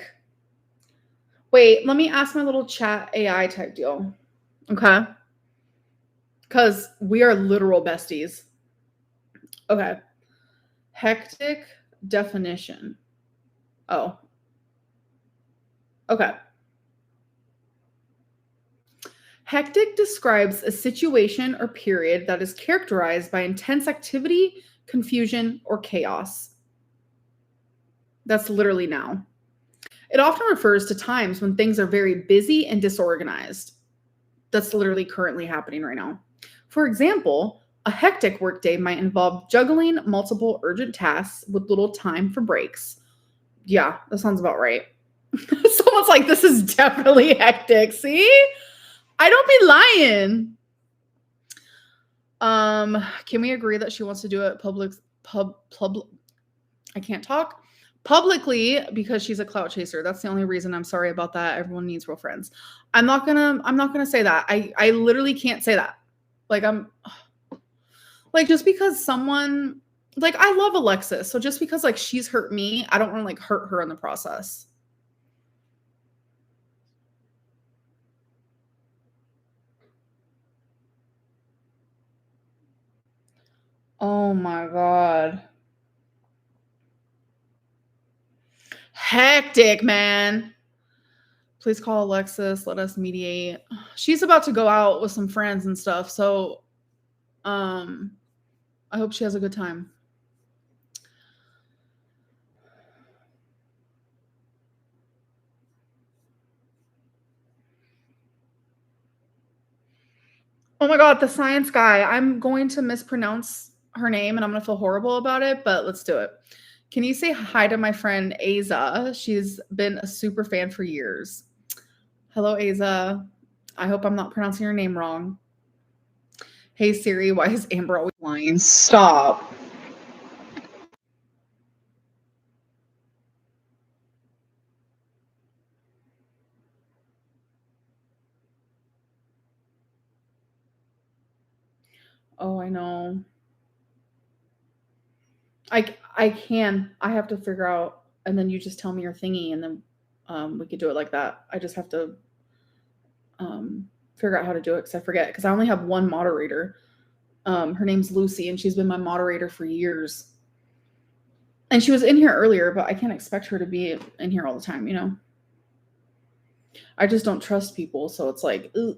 Wait, let me ask my little chat AI type deal. Okay. Because we are literal besties. Okay. Hectic definition. Oh. Okay. Hectic describes a situation or period that is characterized by intense activity, confusion, or chaos. That's literally now. It often refers to times when things are very busy and disorganized. That's literally currently happening right now. For example, a hectic workday might involve juggling multiple urgent tasks with little time for breaks. Yeah, that sounds about right. Someone's like, this is definitely hectic. See? I don't be lying. Can we agree that she wants to do it I can't talk publicly because she's a clout chaser. That's the only reason. I'm sorry about that. Everyone needs real friends. I'm not gonna say that. I literally can't say that. Like, I'm like, just because someone, like, I love Alexis. So just because, like, she's hurt me, I don't want to, like, hurt her in the process. Oh my God. Hectic, man. Please call Alexis. Let us mediate. She's about to go out with some friends and stuff, so I hope she has a good time. Oh my god, the science guy. I'm going to mispronounce her name and I'm going to feel horrible about it, but let's do it. Can you say hi to my friend Aza? She's been a super fan for years. Hello, Aza. I hope I'm not pronouncing your name wrong. Hey Siri, why is Amber always lying? Stop. Oh, I know. I can. I have to figure out, and then you just tell me your thingy, and then we could do it like that. I just have to figure out how to do it because I forget. Because I only have one moderator. Her name's Lucy, and she's been my moderator for years. And she was in here earlier, but I can't expect her to be in here all the time. You know, I just don't trust people, so it's like, ugh.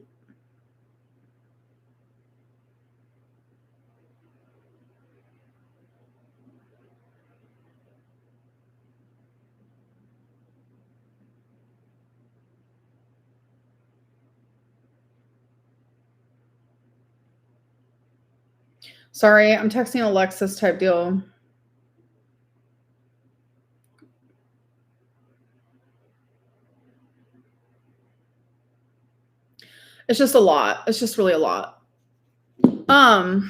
Sorry, I'm texting Alexis type deal. It's just a lot. It's just really a lot. Okay.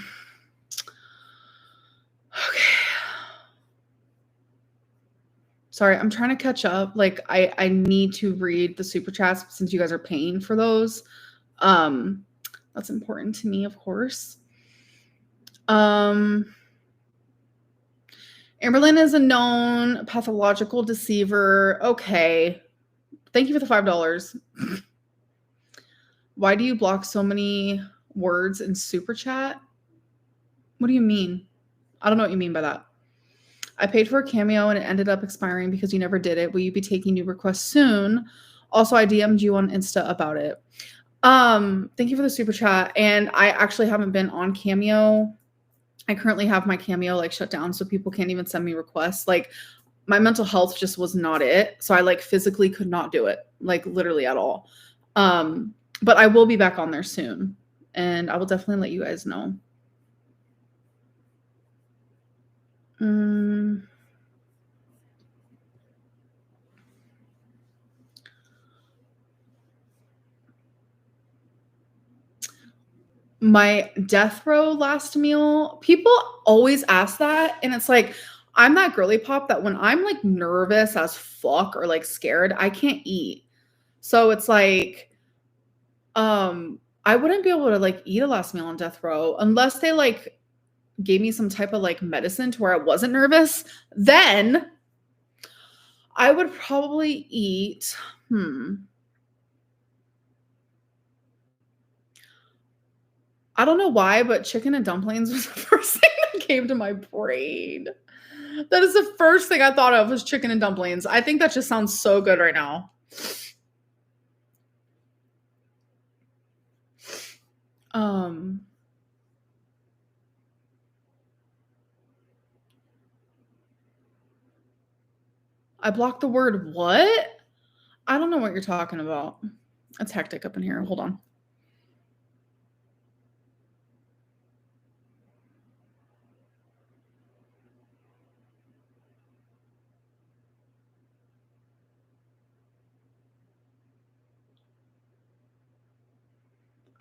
Sorry, I'm trying to catch up. Like I need to read the super chats since you guys are paying for those. That's important to me, of course. Amberlynn is a known pathological deceiver. Okay. Thank you for the $5. Why do you block so many words in super chat? What do you mean? I don't know what you mean by that. I paid for a cameo and it ended up expiring because you never did it. Will you be taking new requests soon? Also, I DM'd you on Insta about it. Thank you for the super chat. And I actually haven't been on Cameo. I currently have my Cameo like shut down so people can't even send me requests. Like my mental health just was not it. So I like physically could not do it, like literally at all. But I will be back on there soon and I will definitely let you guys know. My death row last meal, people always ask that. And it's like, I'm that girly pop that when I'm like nervous as fuck or like scared, I can't eat. So it's like, I wouldn't be able to like eat a last meal on death row unless they like gave me some type of like medicine to where I wasn't nervous. Then I would probably eat, I don't know why, but chicken and dumplings was the first thing that came to my brain. That is the first thing I thought of was chicken and dumplings. I think that just sounds so good right now. I blocked the word what? I don't know what you're talking about. It's hectic up in here. Hold on.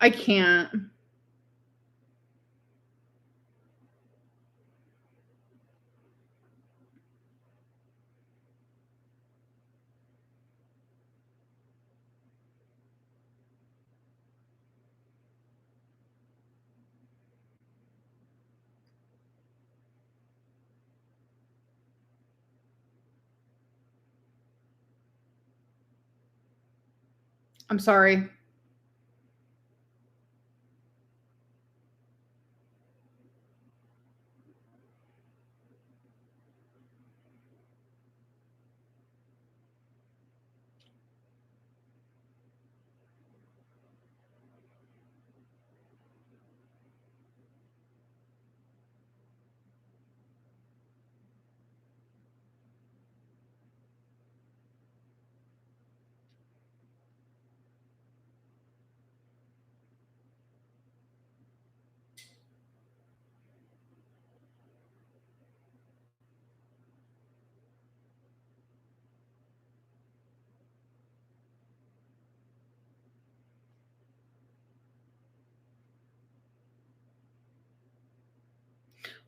I can't. I'm sorry.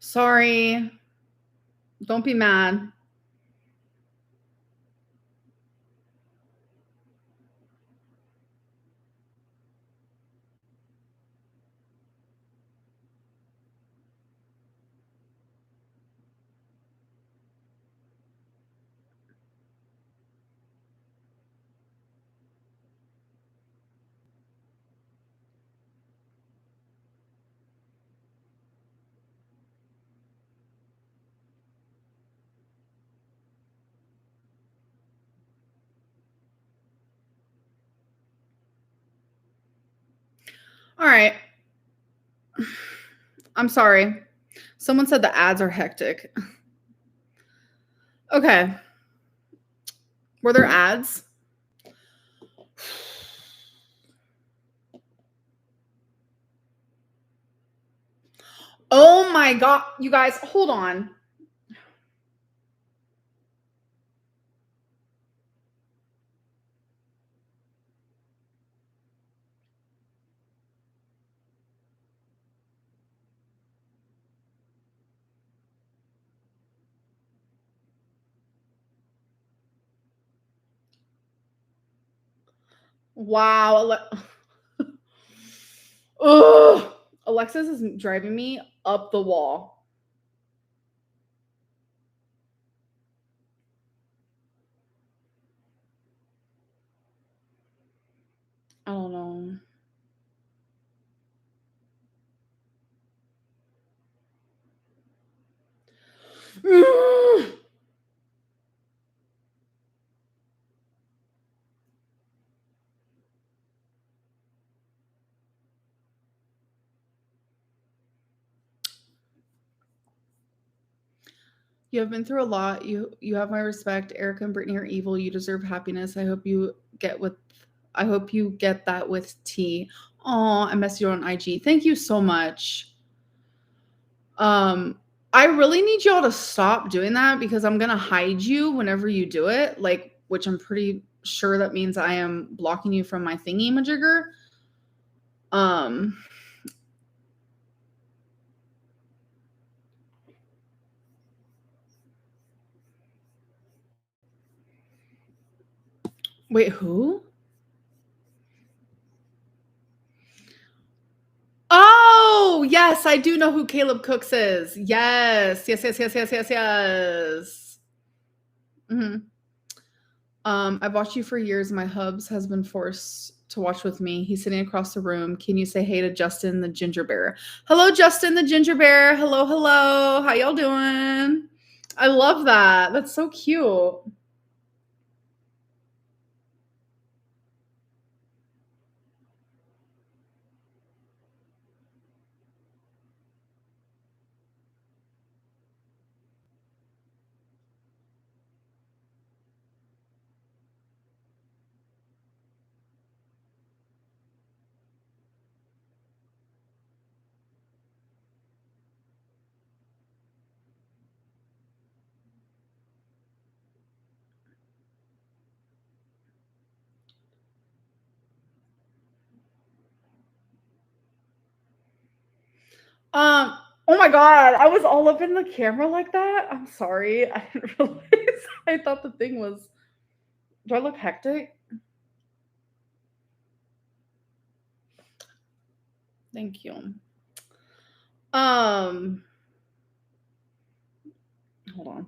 Sorry. Don't be mad. All right. I'm sorry. Someone said the ads are hectic. Okay. Were there ads? Oh my God. You guys, hold on. Wow. Ugh. Alexis is driving me up the wall. I don't know. You have been through a lot. You have my respect. Erica and Brittany are evil. You deserve happiness. I hope you get that with tea. Oh, I messaged you on IG. Thank you so much. I really need y'all to stop doing that because I'm gonna hide you whenever you do it. Like, which I'm pretty sure that means I am blocking you from my thingy majigger. Um Wait, who? Oh, yes, I do know who Caleb Cooks is. Yes. Yes, yes, yes, yes, yes, yes. Mhm. I've watched you for years. My hubs has been forced to watch with me. He's sitting across the room. Can you say hey to Justin the ginger bear? Hello, Justin the ginger bear. Hello, hello. How y'all doing? I love that. That's so cute. Oh my god, I was all up in the camera like that. I'm sorry. I didn't realize. I thought the thing was. Do I look hectic? Thank you. Um, Hold on.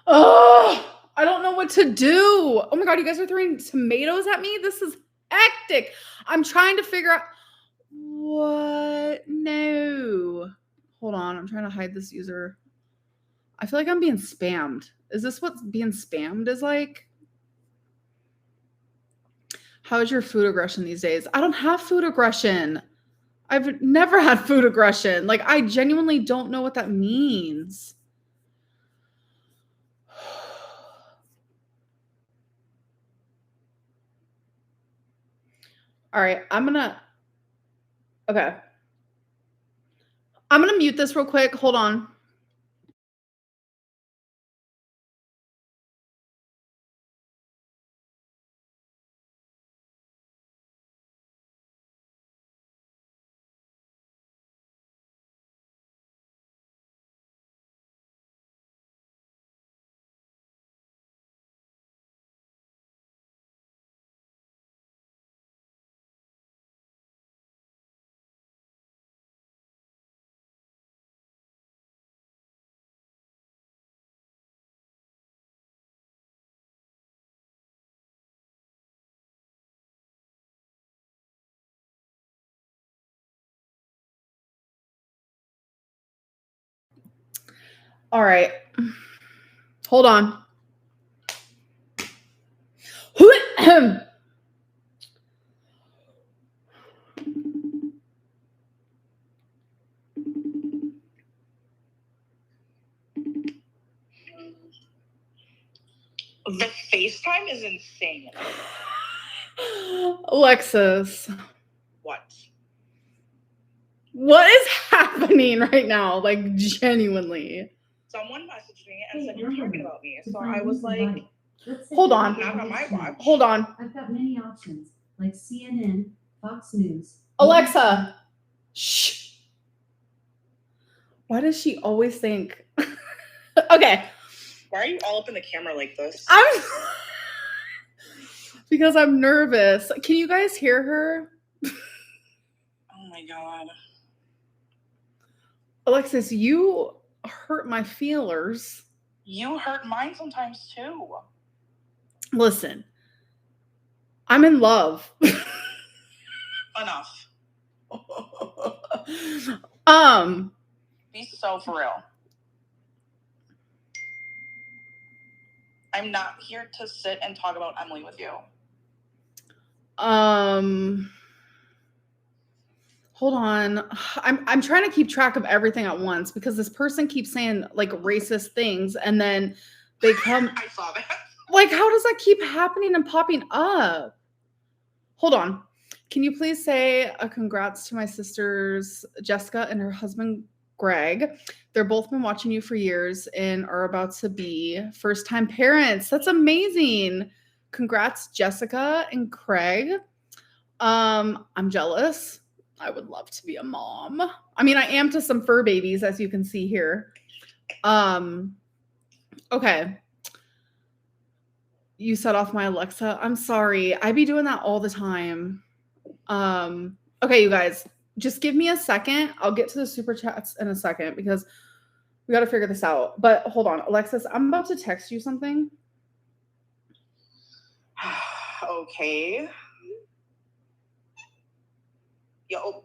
Oh, I don't know what to do. Oh my god, you guys are throwing tomatoes at me? This is hectic. I'm trying to figure out what. No. Hold on, I'm trying to hide this user. I feel like I'm being spammed. Is this what being spammed is like? How's your food aggression these days? I don't have food aggression. I've never had food aggression. Like, I genuinely don't know what that means. All right, okay. I'm gonna mute this real quick. Hold on. All right. Hold on.
The FaceTime is insane.
Alexis.
What?
What is happening right now? Like, genuinely.
Someone messaged me and said you're talking about me. So I was like,
hold on.
Not on my watch.
Hold on.
I've got many options, like CNN, Fox News.
Alexa. Shh. Why does she always think? Okay.
Why are you all up in the camera like this?
Because I'm nervous. Can you guys hear her?
Oh my God.
Alexis, you hurt my feelers.
You hurt mine sometimes too.
Listen, I'm in love.
Enough.
Be
so for real. I'm not here to sit and talk about Emily with you.
Hold on. I'm trying to keep track of everything at once because this person keeps saying like racist things and then they come.
I saw that.
Like, how does that keep happening and popping up? Hold on. Can you please say a congrats to my sisters, Jessica and her husband, Greg? They're both been watching you for years and are about to be first-time parents. That's amazing. Congrats, Jessica and Craig. I'm jealous. I would love to be a mom. I mean, I am to some fur babies, as you can see here. Okay. You set off my Alexa. I'm sorry. I be doing that all the time. Okay, you guys, just give me a second. I'll get to the super chats in a second because we got to figure this out. But hold on, Alexis, I'm about to text you something.
Okay.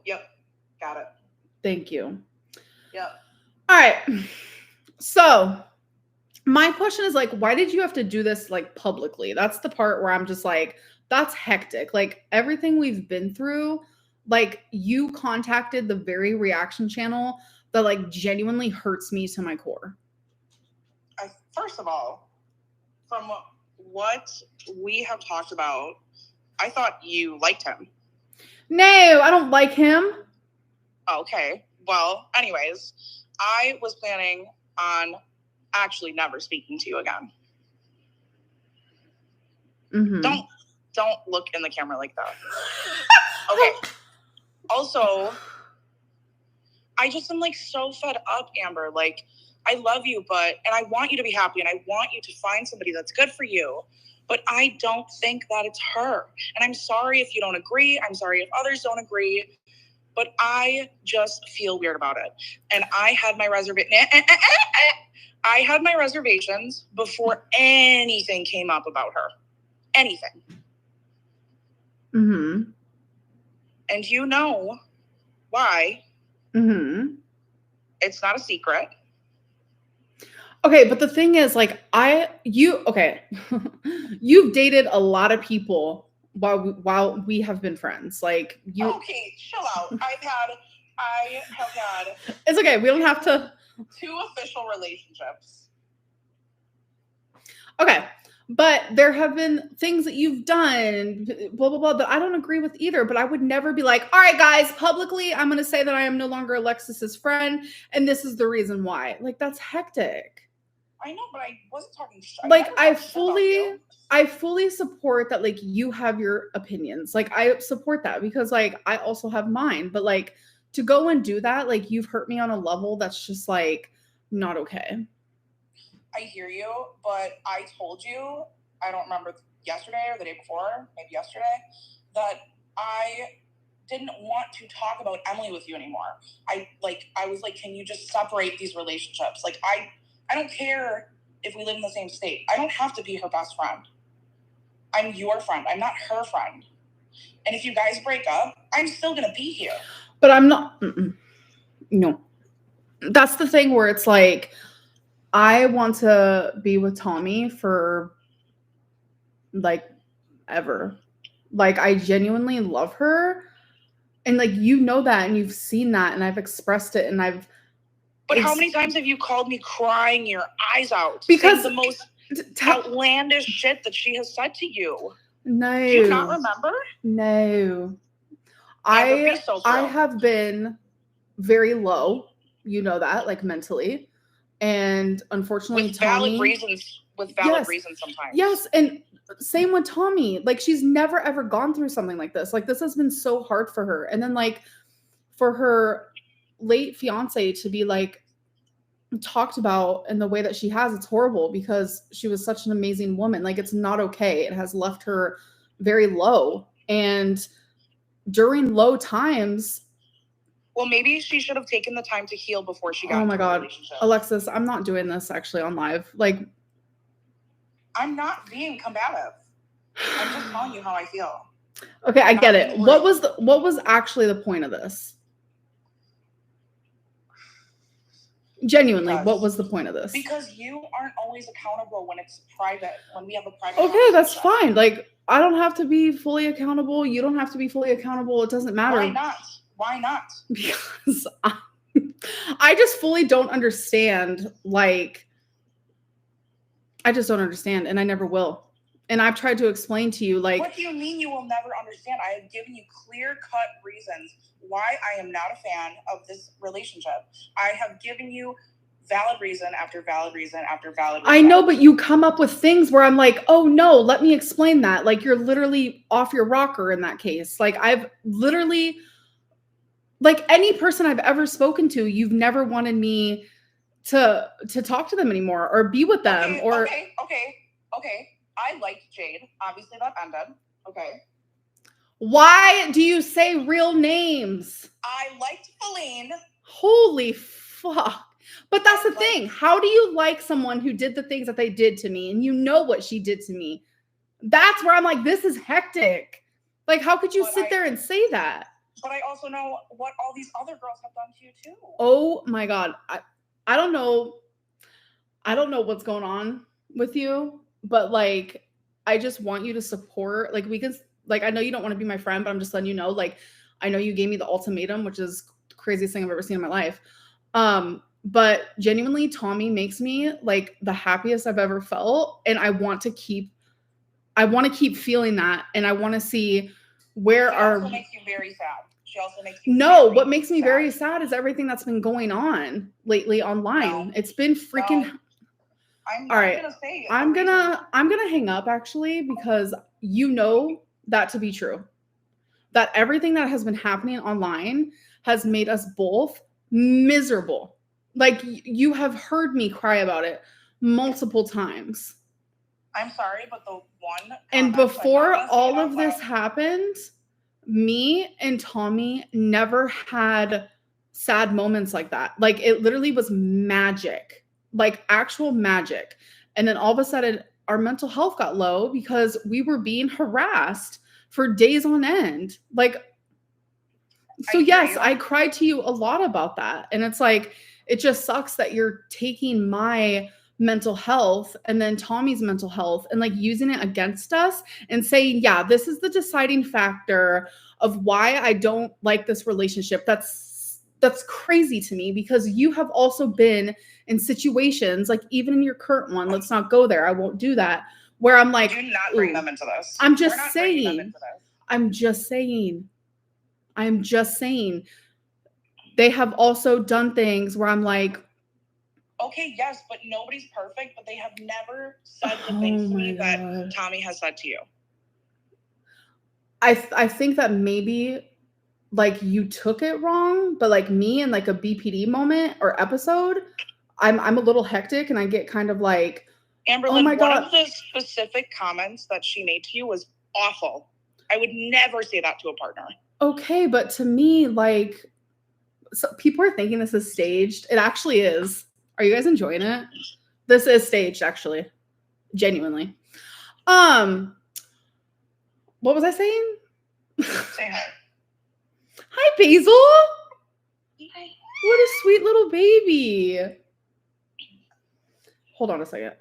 Yep. Got it.
Thank you.
Yep.
All right. So my question is like, why did you have to do this like publicly? That's the part where I'm just like, that's hectic. Like everything we've been through, like you contacted the very reaction channel that like genuinely hurts me to my core.
First of all, from what we have talked about, I thought you liked him.
No, I don't like him.
Okay. Well, anyways, I was planning on actually never speaking to you again.
Mm-hmm.
Don't look in the camera like that. Okay. Also, I just am like so fed up, Amber. Like, I love you, and I want you to be happy and I want you to find somebody that's good for you. But I don't think that it's her. And I'm sorry if you don't agree. I'm sorry if others don't agree. But I just feel weird about it. And I had my reservations before anything came up about her. Anything.
Mm-hmm.
And you know why.
Mm-hmm.
It's not a secret.
Okay, but the thing is, like, you've dated a lot of people while we have been friends. Like, you.
Okay, chill out. I have had.
It's okay. We don't have to.
2 official relationships.
Okay. But there have been things that you've done, blah, blah, blah, that I don't agree with either. But I would never be like, all right, guys, publicly, I'm going to say that I am no longer Alexis's friend. And this is the reason why. Like, that's hectic.
I know, but I wasn't talking shit.
Like, I fully support that, like, you have your opinions. Like, I support that because, like, I also have mine. But, like, to go and do that, like, you've hurt me on a level that's just, like, not okay.
I hear you, but I told you, I don't remember yesterday or the day before, maybe yesterday, that I didn't want to talk about Emily with you anymore. I was like, can you just separate these relationships? Like, I don't care if we live in the same state. I don't have to be her best friend. I'm your friend. I'm not her friend. And if you guys break up, I'm still going to be here.
But I'm not. No. That's the thing where it's like, I want to be with Tommy for, like, ever. Like, I genuinely love her. And, like, you know that, and you've seen that, and I've expressed it, and I've...
But how many times have you called me crying your eyes out?
Because
the most outlandish shit that she has said to you.
No.
Do you not remember?
No.
I
have been very low. You know that, like, mentally. And unfortunately,
with valid reasons sometimes.
Yes, and same with Tommy. Like, she's never ever gone through something like this. Like, this has been so hard for her. And then, like, for her late fiance to be, like, talked about in the way that she has, it's horrible because she was such an amazing woman. Like, it's not okay. It has left her very low. And during low times...
Well, maybe she should have taken the time to heal before she got
into
a relationship.
Alexis, I'm not doing this actually on live. Like,
I'm not being combative. I'm just telling you how I feel.
Okay, I get it. What was actually the point of this? Genuinely, what was the point of this?
Because you aren't always accountable when it's private, when we have a private...
Okay, that's fine. Like, I don't have to be fully accountable. You don't have to be fully accountable. It doesn't matter.
Why not? Why not?
Because I just fully don't understand. Like, I just don't understand, and I never will. And I've tried to explain to you, like...
What do you mean you will never understand? I have given you clear-cut reasons why I am not a fan of this relationship. I have given you valid reason after valid reason after valid reason.
I know, but you come up with things where I'm like, oh no, let me explain that. Like, you're literally off your rocker in that case. Like, I've literally... Like, any person I've ever spoken to, you've never wanted me to talk to them anymore or be with them.
Okay. I liked Jade. Obviously, that ended. Okay.
Why do you say real names?
I liked Feline.
Holy fuck. But that's the thing. How do you like someone who did the things that they did to me and you know what she did to me? That's where I'm like, this is hectic. Like, how could you sit there and say that?
But I also know what all these other girls have done to you too.
Oh my God. I don't know. I don't know what's going on with you, but, like, I just want you to support, like, we can, like, I know you don't want to be my friend, but I'm just letting you know, like, I know you gave me the ultimatum, which is the craziest thing I've ever seen in my life. But genuinely, Tommy makes me, like, the happiest I've ever felt. And I want to keep feeling that. And I want to see where
She also makes you very sad. She also makes you
what makes me very sad is everything that's been going on lately online. No. It's been freaking... All right, I'm gonna hang up actually, because you know that to be true. That everything that has been happening online has made us both miserable. Like, you have heard me cry about it multiple times.
I'm sorry, but the one...
And before all of this happened, me and Tommy never had sad moments like that. Like, it literally was magic. Like, actual magic. And then all of a sudden our mental health got low because we were being harassed for days on end. Like, so yes, I cried to you a lot about that. And it's like, it just sucks that you're taking my mental health and then Tommy's mental health and, like, using it against us and saying, yeah, this is the deciding factor of why I don't like this relationship. That's crazy to me, because you have also been in situations, like, even in your current one, let's not go there, I won't do that, where I'm like,
do not bring
ooh.
them into this.
I'm
We're
just
not bringing them
saying.
into this.
I'm just saying. They have also done things where I'm like,
okay, yes, but nobody's perfect, but they have never said the things to me that Tommy has said to you.
I think that maybe like you took it wrong, but like me in like a BPD moment or episode, I'm a little hectic and I get kind of like,
Amberlynn,
oh my
one
God.
of the specific comments that she made to you was awful. I would never say that to a partner.
Okay, but to me, like, so people are thinking this is staged. It actually is. Are you guys enjoying it? This is staged, actually. Genuinely. What was I saying?
Say hi.
Hi, Basil.
Hi.
What a sweet little baby. Hold on a second.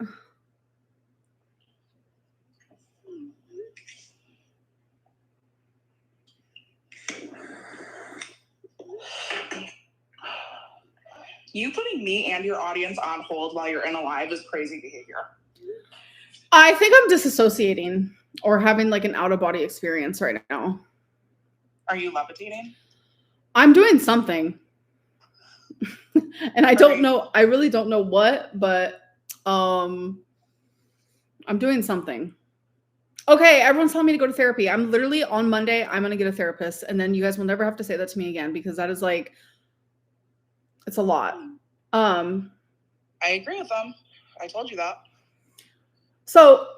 You putting me and your audience on hold while you're in a live is crazy behavior.
I think I'm disassociating or having like an out-of-body experience right now.
Are you levitating?
I'm doing something. And I don't know, I really don't know what, but I'm doing something. Okay, everyone's telling me to go to therapy. I'm literally on Monday, I'm going to get a therapist. And then you guys will never have to say that to me again because that is like, it's a lot.
I agree with them. I told you that.
So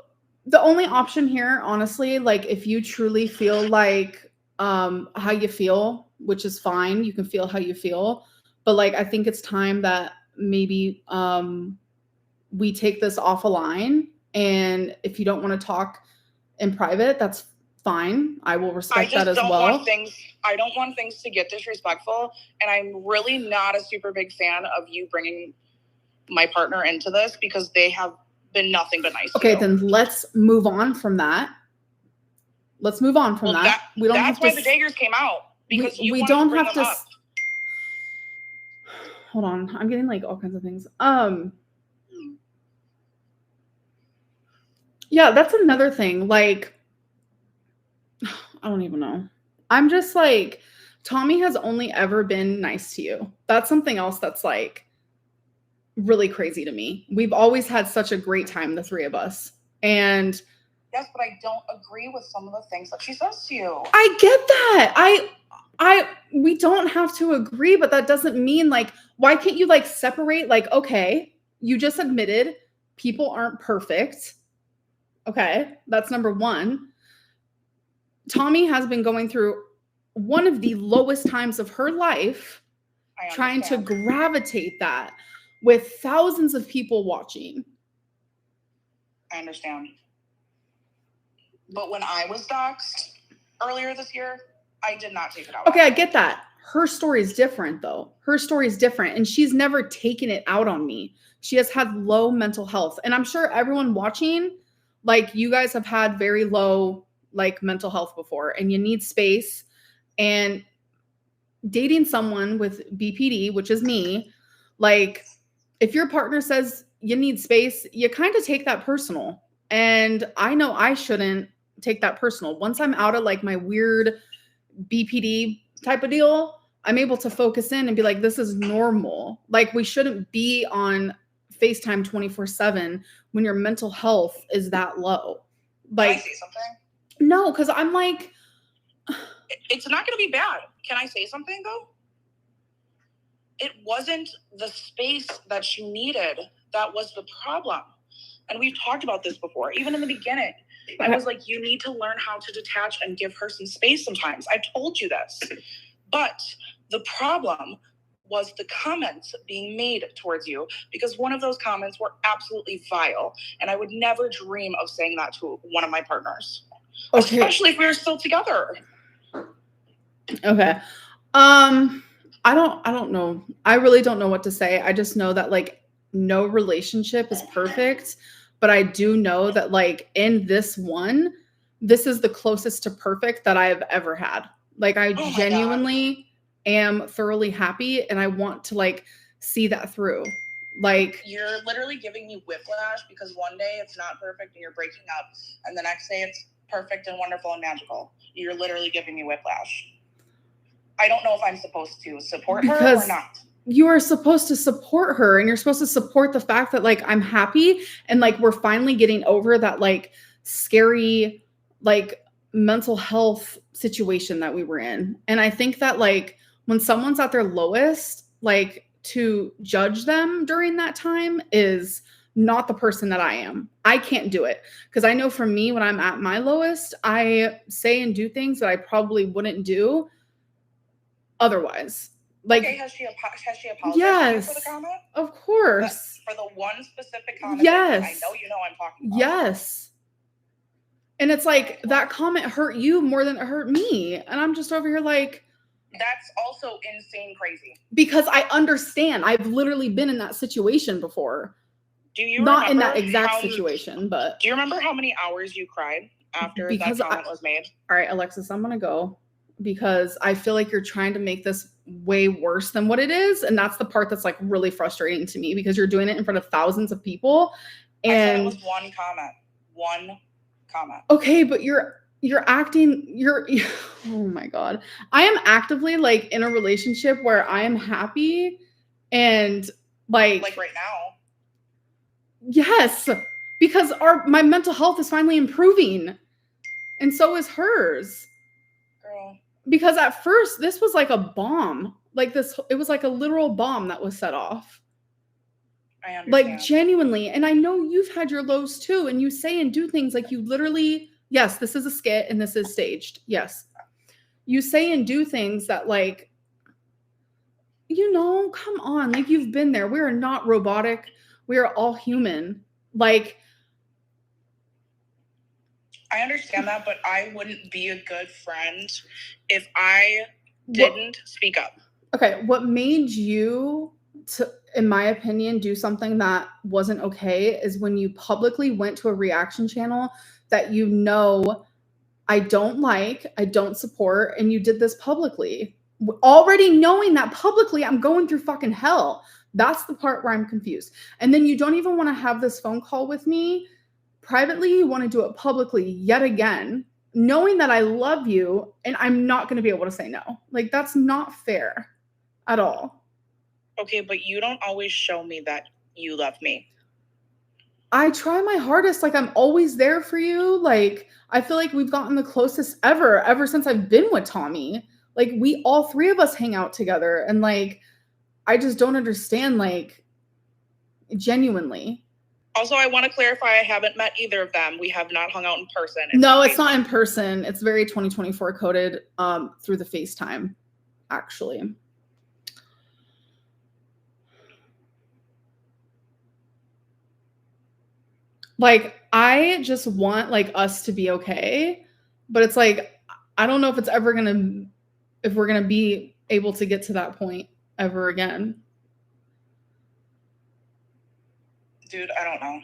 the only option here, honestly, like if you truly feel like how you feel, which is fine, you can feel how you feel. But like, I think it's time that maybe we take this off a line. And if you don't want to talk in private, that's fine. I will respect that as well.
I don't want things to get disrespectful. And I'm really not a super big fan of you bringing my partner into this because they have been nothing but nice.
Okay, then let's move on from that. Let's move on from that. We don't
that's
have
why
to,
the daggers came out because
we don't have to. Hold on, I'm getting like all kinds of things. Yeah, that's another thing. Like, I don't even know. I'm just like, Tommy has only ever been nice to you. That's something else that's like really crazy to me. We've always had such a great time, the three of us. And
yes, but I don't agree with some of the things that she says to you.
I get that. We don't have to agree, but that doesn't mean like, why can't you like separate? Like, okay, you just admitted people aren't perfect. Okay, that's number one. Tommy has been going through one of the lowest times of her life, trying to gravitate that with thousands of people watching.
I understand. But when I was doxxed earlier this year, I did not take it out.
Okay, I get that. Her story is different though. Her story is different and she's never taken it out on me. She has had low mental health. And I'm sure everyone watching, like you guys have had very low like mental health before and you need space. And dating someone with BPD, which is me, like if your partner says you need space, you kind of take that personal. And I know I shouldn't take that personal. Once I'm out of like my weird BPD type of deal, I'm able to focus in and be like, this is normal. Like we shouldn't be on FaceTime 24/7 when your mental health is that low. Like,
can I say something?
No, because I'm like,
it's not going to be bad. Can I say something though? It wasn't the space that she needed that was the problem. And we've talked about this before, even in the beginning. I was like, you need to learn how to detach and give her some space sometimes. I told you this. But the problem was the comments being made towards you because one of those comments were absolutely vile. And I would never dream of saying that to one of my partners, especially if we were still together.
Okay. I don't know. I really don't know what to say. I just know that like no relationship is perfect, but I do know that like in this one, this is the closest to perfect that I have ever had. Like I genuinely am thoroughly happy and I want to like see that through. Like,
you're literally giving me whiplash because one day it's not perfect and you're breaking up, and the next day it's perfect and wonderful and magical. You're literally giving me whiplash. I don't know if I'm supposed to support her or not.
You are supposed to support her, and you're supposed to support the fact that like I'm happy and like we're finally getting over that like scary like mental health situation that we were in. And I think that like when someone's at their lowest, like to judge them during that time is not the person that I am. I can't do it because I know for me when I'm at my lowest, I say and do things that I probably wouldn't do otherwise. Like,
okay, has she apologized
yes,
to you for the comment?
Of course.
For the one specific comment
yes.
I know you know I'm talking about.
Yes. And it's like that comment hurt you more than it hurt me. And I'm just over here like,
that's also insane crazy.
Because I understand. I've literally been in that situation before.
Do you
not in that exact situation, but
do you remember how many hours you cried after that comment was made?
All right, Alexis, I'm gonna go because I feel like you're trying to make this way worse than what it is. And that's the part that's like really frustrating to me because you're doing it in front of thousands of people. And
I said it was one comment. One comment.
Okay, but you're acting, oh my God. I am actively like in a relationship where I am happy and like
right now.
Yes, because my mental health is finally improving. And so is hers.
Girl.
Because at first this was like a bomb. Like it was like a literal bomb that was set off.
I understand.
Like genuinely. And I know you've had your lows too. And you say and do things like you literally, yes, this is a skit and this is staged. Yes. You say and do things that like, you know, come on. Like you've been there. We are not robotic. We are all human. Like,
I understand that, but I wouldn't be a good friend if I didn't speak up.
Okay, what made you, in my opinion, do something that wasn't okay is when you publicly went to a reaction channel that you know I don't like, I don't support, and you did this publicly. Already knowing that publicly, I'm going through fucking hell. That's the part where I'm confused. And then you don't even want to have this phone call with me privately. You want to do it publicly yet again, knowing that I love you and I'm not going to be able to say no. Like, that's not fair at all.
Okay, but you don't always show me that you love me.
I try my hardest. Like, I'm always there for you. Like, I feel like we've gotten the closest ever since I've been with Tommy. Like, we all three of us hang out together. And like, I just don't understand, like, genuinely.
Also, I want to clarify, I haven't met either of them. We have not hung out in person.
No, it's not in person. It's very 2024 coded through the FaceTime, actually. Like, I just want like us to be okay, but it's like, I don't know if it's ever if we're gonna be able to get to that point ever again.
Dude, I don't know.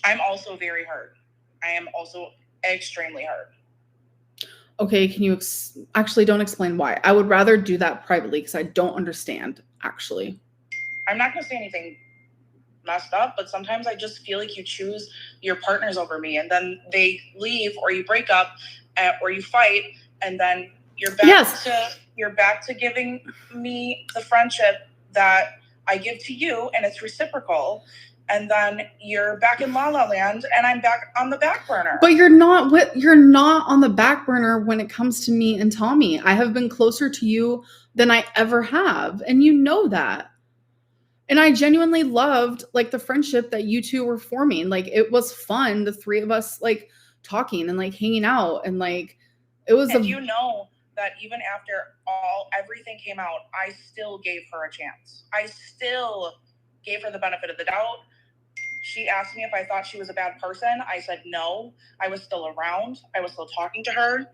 I'm
also very hurt. I am also extremely hurt.
Okay, can you actually don't explain why? I would rather do that privately because I don't understand, actually.
I'm not going to say anything messed up, but sometimes I just feel like you choose your partners over me and then they leave or you break up or you fight and then you're back to giving me the friendship that I give to you and it's reciprocal. And then you're back in La La Land and I'm back on the back burner.
But you're not on the back burner when it comes to me and Tommy. I have been closer to you than I ever have. And you know that. And I genuinely loved like the friendship that you two were forming. Like it was fun. The three of us like talking and like hanging out and like it was.
And you know that even after everything came out, I still gave her a chance. I still gave her the benefit of the doubt. She asked me if I thought she was a bad person. I said no. I was still around. I was still talking to her.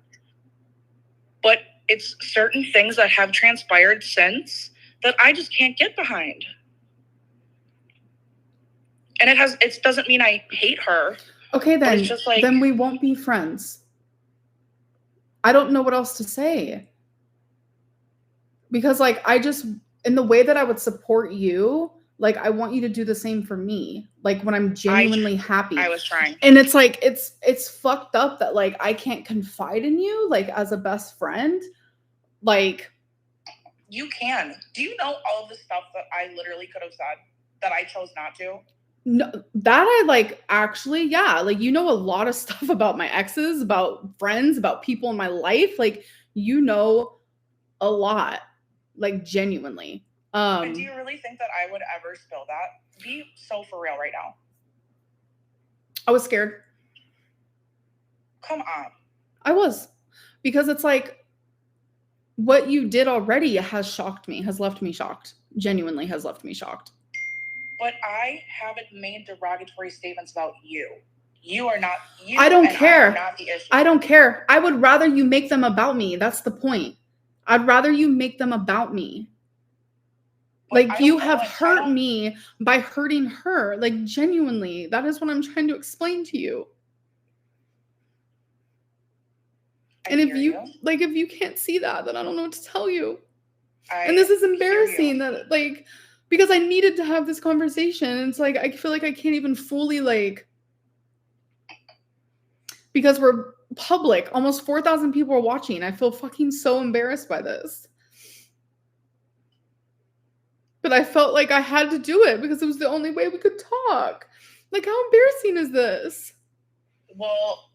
But it's certain things that have transpired since that I just can't get behind. And it doesn't mean I hate her.
Okay, then,
it's just like,
then we won't be friends. I don't know what else to say. Because like, in the way that I would support you, like I want you to do the same for me. Like when I'm genuinely happy.
I was trying.
And it's like it's fucked up that like I can't confide in you like as a best friend. Like
you can. Do you know all of the stuff that I literally could have said that I chose not to?
No, that I like actually, yeah. Like you know a lot of stuff about my exes, about friends, about people in my life. Like you know a lot, like genuinely.
And do you really think that I would ever spill that? Be so for real right now.
I was scared.
Come on.
I was. Because it's like what you did already has shocked me, has left me shocked. Genuinely has left me shocked.
But I haven't made derogatory statements about you. You are not you.
I don't care.
I am not the issue.
I don't care. I would rather you make them about me. That's the point. I'd rather you make them about me. But like you have hurt me by hurting her. Like genuinely. That is what I'm trying to explain to you. And if you can't see that, then I don't know what to tell you. And this is embarrassing that like because I needed to have this conversation. It's like I feel like I can't even fully like because we're public, almost 4,000 people are watching. I feel fucking so embarrassed by this. But I felt like I had to do it because it was the only way we could talk. Like how embarrassing is this?
Well,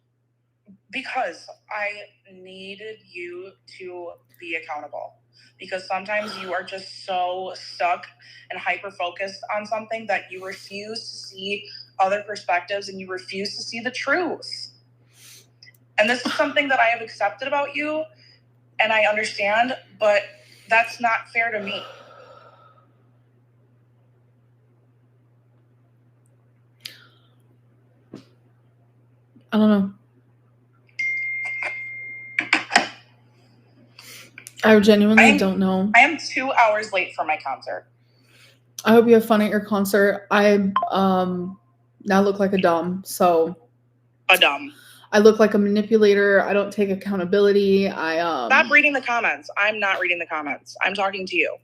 because I needed you to be accountable. Because sometimes you are just so stuck and hyper-focused on something that you refuse to see other perspectives and you refuse to see the truth. And this is something that I have accepted about you and I understand, but that's not fair to me.
I don't know. I genuinely don't know.
I am 2 hours late for my concert.
I hope you have fun at your concert. I now look like a dumb, so
a dumb.
I look like a manipulator. I don't take accountability.
Stop reading the comments. I'm not reading the comments. I'm talking to you.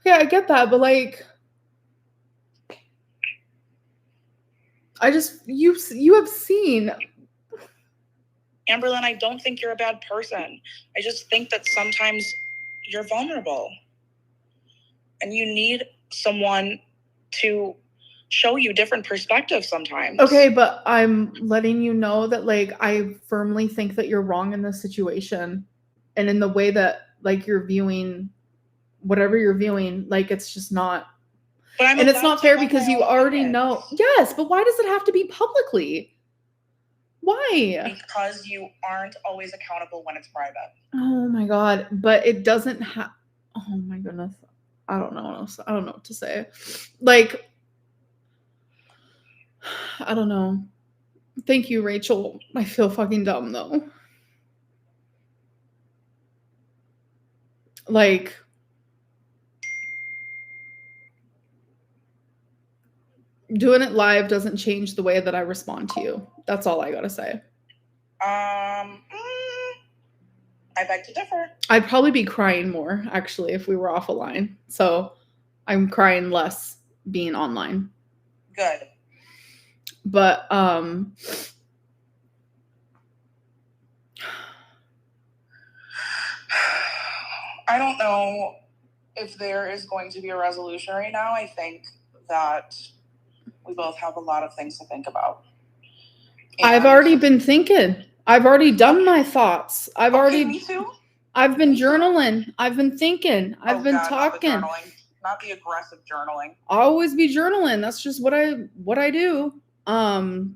Yeah, I get that, but like I just you have seen
Amberlynn, I don't think you're a bad person. I just think that sometimes you're vulnerable. And you need someone to show you different perspectives sometimes.
Okay, but I'm letting you know that like I firmly think that you're wrong in this situation. And in the way that like you're viewing whatever you're viewing, like it's just not and it's not fair because you already know. Yes, but why does it have to be publicly? Why?
Because you aren't always accountable when it's private.
Oh my God. But it doesn't have, oh my goodness. I don't know. I don't know what to say. Like, I don't know. Thank you, Rachel. I feel fucking dumb though. Like, doing it live doesn't change the way that I respond to you. That's all I gotta say.
I beg to differ.
I'd probably be crying more, actually, if we were off a line. So I'm crying less being online.
Good.
But
I don't know if there is going to be a resolution right now. I think that we both have a lot of things to think about.
And I've already been thinking. I've already done my thoughts.
Me too.
I've been journaling. I've been thinking. I've been talking.
Not the aggressive journaling.
I'll always be journaling. That's just what I do. And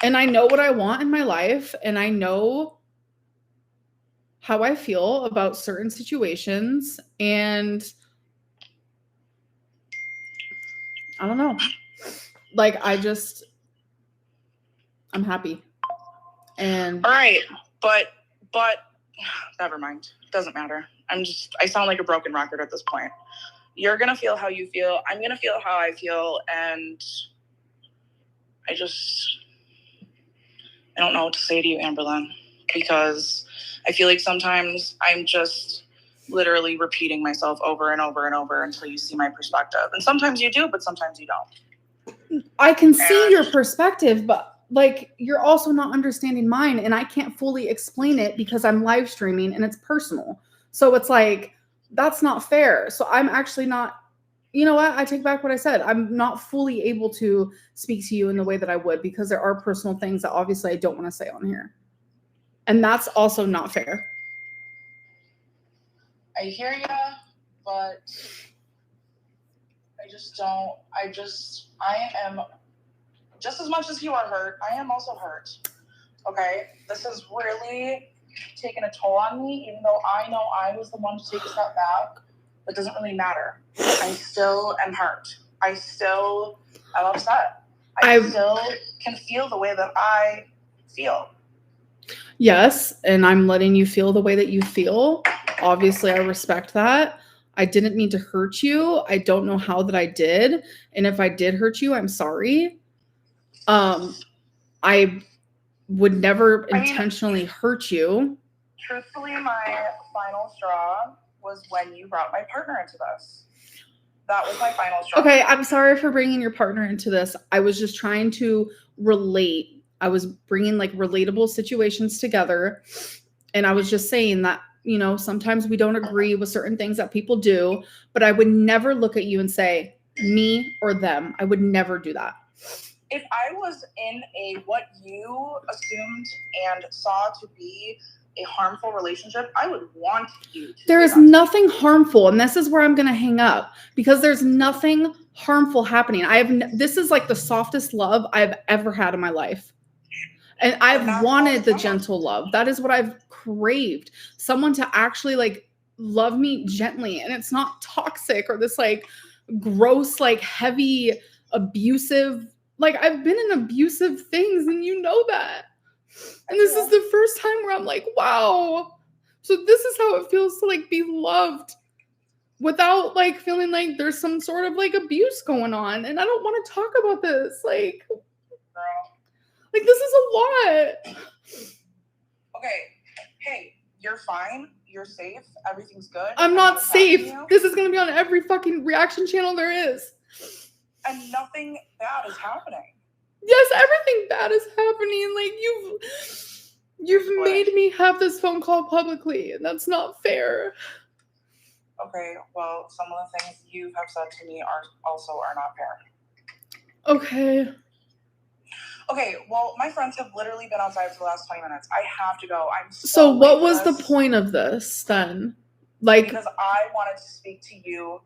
I know what I want in my life, and I know how I feel about certain situations, and I don't know. Like I'm happy. And
all right, but never mind. Doesn't matter. I sound like a broken record at this point. You're gonna feel how you feel. I'm gonna feel how I feel, and I don't know what to say to you, Amberlynn, because I feel like sometimes I'm just literally repeating myself over and over and over until you see my perspective. And sometimes you do, but sometimes you don't.
I can see your perspective, but like you're also not understanding mine, and I can't fully explain it because I'm live streaming and it's personal. So it's like that's not fair. So I'm actually not, you know what? I take back what I said. I'm not fully able to speak to you in the way that I would because there are personal things that obviously I don't want to say on here. And that's also not fair.
I hear you, but I just don't. I am just as much as you are hurt. I am also hurt. Okay, this has really taken a toll on me. Even though I know I was the one to take a step back, it doesn't really matter. I still am hurt. I'm upset. I still can feel the way that I feel.
Yes, and I'm letting you feel the way that you feel. Obviously, I respect that. I didn't mean to hurt you. I don't know how that I did. And if I did hurt you, I'm sorry. I would never intentionally hurt you.
Truthfully, my final straw was when you brought my partner into this. That was my final straw.
Okay, I'm sorry for bringing your partner into this. I was just trying to relate. I was bringing like relatable situations together. And I was just saying that, you know, sometimes we don't agree with certain things that people do, but I would never look at you and say me or them. I would never do that.
If I was in what you assumed and saw to be a harmful relationship, I would want you to.
There is nothing harmful, and this is where I'm going to hang up because there's nothing harmful happening. This is like the softest love I've ever had in my life. And I've wanted the gentle love. That is what I've craved. Someone to actually like love me gently, and it's not toxic or this like gross, like heavy, abusive. Like I've been in abusive things, and you know that. And this is the first time where I'm like, wow. So this is how it feels to like be loved without like feeling like there's some sort of like abuse going on. And I don't want to talk about this. Like this is a lot.
Okay. Hey, you're fine. You're safe. Everything's good.
I'm not safe. This is going to be on every fucking reaction channel there is.
And nothing bad is happening.
Yes, everything bad is happening. Like you've made me have this phone call publicly, and that's not fair.
Okay, well, some of the things you have said to me are not fair.
Okay.
Okay, well, my friends have literally been outside for the last 20 minutes. I have to go. I'm
so what was the point of this then? Like,
because I wanted to speak to you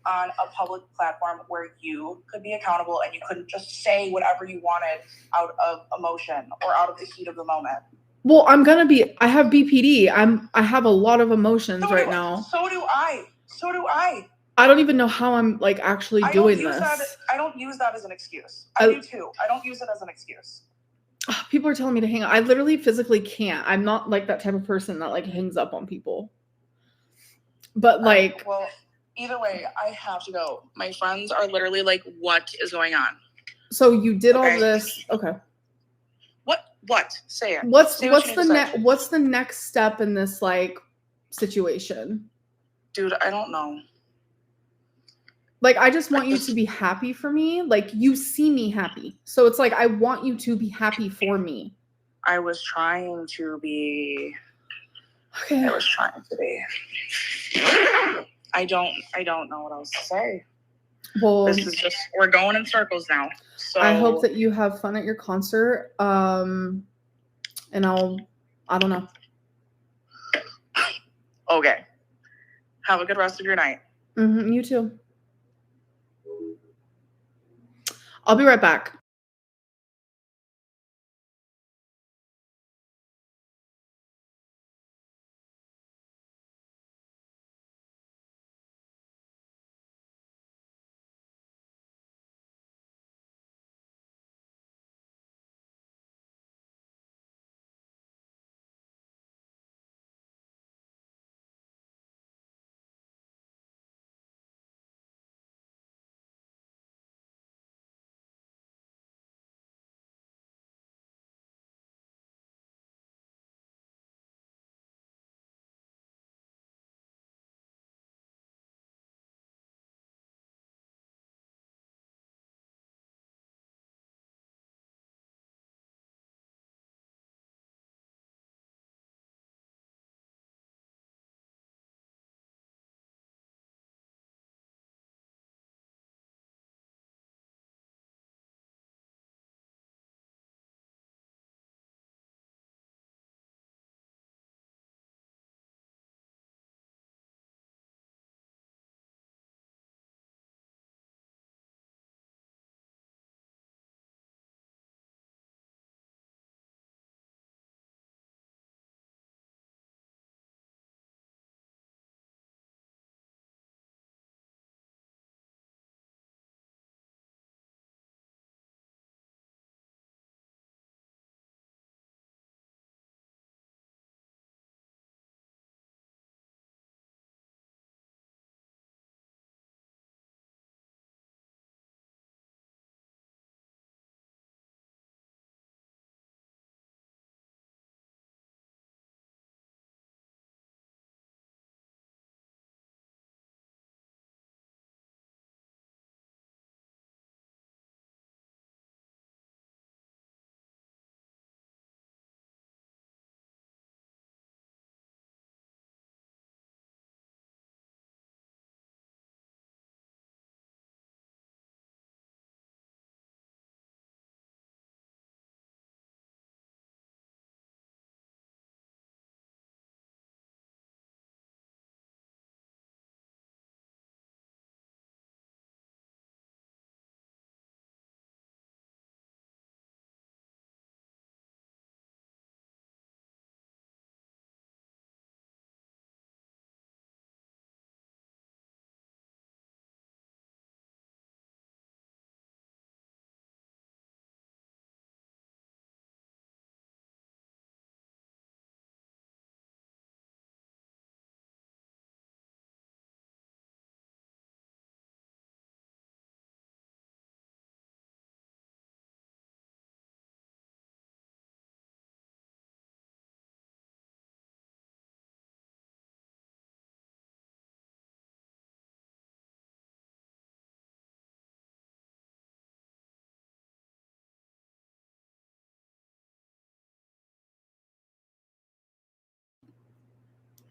on a public platform where you could be accountable and you couldn't just say whatever you wanted out of emotion or out of the heat of the moment.
Well, I have BPD. I have a lot of emotions right now.
So do I.
I don't even know how I'm like actually doing this.
I don't use that as an excuse. I do too. I don't use it as an excuse.
People are telling me to hang up. I literally physically can't. I'm not like that type of person that like hangs up on people. But like,
well, either way, I have to go. My friends are literally like, what is going on?
So you did all this. Okay.
What? Say it.
What's the next step in this like situation?
Dude, I don't know.
Like, I just want you to be happy for me. Like, you see me happy. So it's like, I want you to be happy for me.
I was trying to be.
Okay.
I was trying to be. I don't know what else to say.
Well,
this is just, we're going in circles now. So
I hope that you have fun at your concert. And I don't know.
Okay. Have a good rest of your night.
You too. I'll be right back.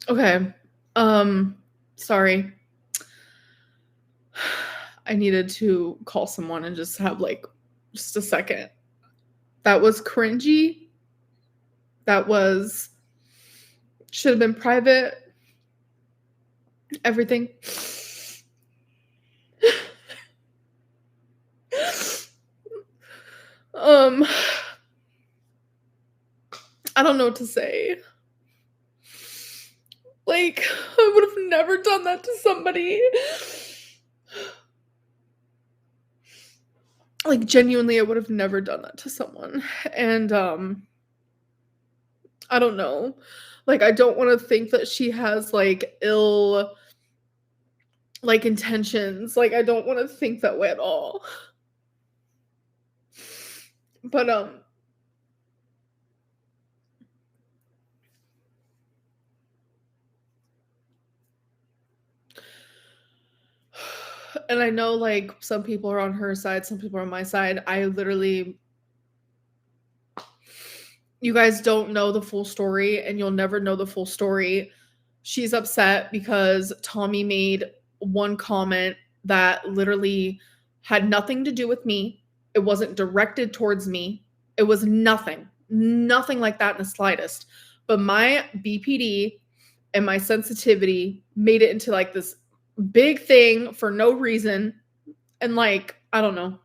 Okay. Sorry. I needed to call someone and just have like just a second. That was cringy. That was should have been private. Everything. I don't know what to say. Like, I would have never done that to somebody. Like, genuinely, I would have never done that to someone. And I don't know. Like, I don't want to think that she has like ill like intentions. Like, I don't want to think that way at all. But and I know like some people are on her side, some people are on my side. I literally, you guys don't know the full story and you'll never know the full story. She's upset because Tommy made one comment that literally had nothing to do with me. It wasn't directed towards me. It was nothing like that in the slightest. But my BPD and my sensitivity made it into like this big thing for no reason. And like, I don't know.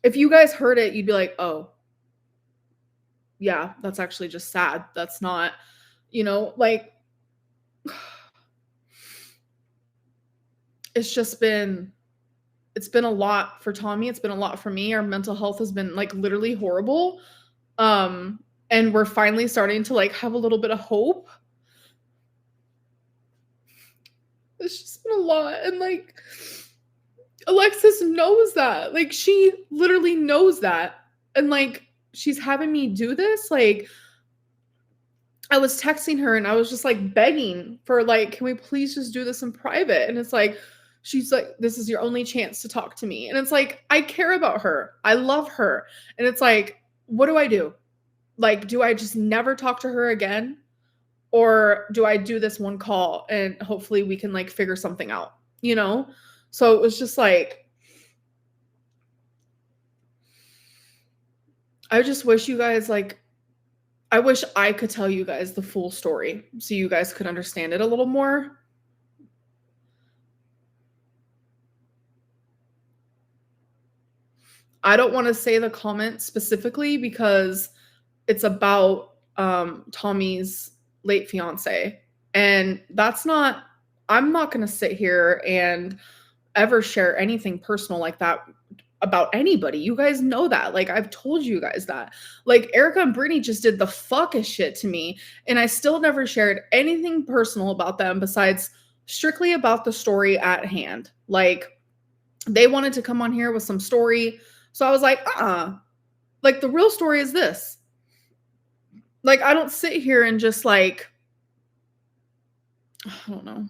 If you guys heard it, you'd be like, oh, yeah, that's actually just sad. That's not, like, it's been a lot for Tommy. It's been a lot for me. Our mental health has been like literally horrible. And we're finally starting to like have a little bit of hope. It's just been a lot. And like, Alexis knows that. Like, she literally knows that. And like, she's having me do this. Like, I was texting her and I was just like begging for like, can we please just do this in private? And it's like, she's like, this is your only chance to talk to me. And it's like, I care about her. I love her. And it's like, what do I do? Like, do I just never talk to her again? Or do I do this one call and hopefully we can like figure something out, So it was just like, I just wish you guys like, I wish I could tell you guys the full story so you guys could understand it a little more. I don't want to say the comment specifically because it's about Tommy's late fiance. And I'm not going to sit here and ever share anything personal like that about anybody. You guys know that. Like, I've told you guys that. Like, Erica and Brittany just did the fuckest shit to me. And I still never shared anything personal about them besides strictly about the story at hand. Like, they wanted to come on here with some story. So I was like, like, the real story is this. Like, I don't sit here and just like, I don't know.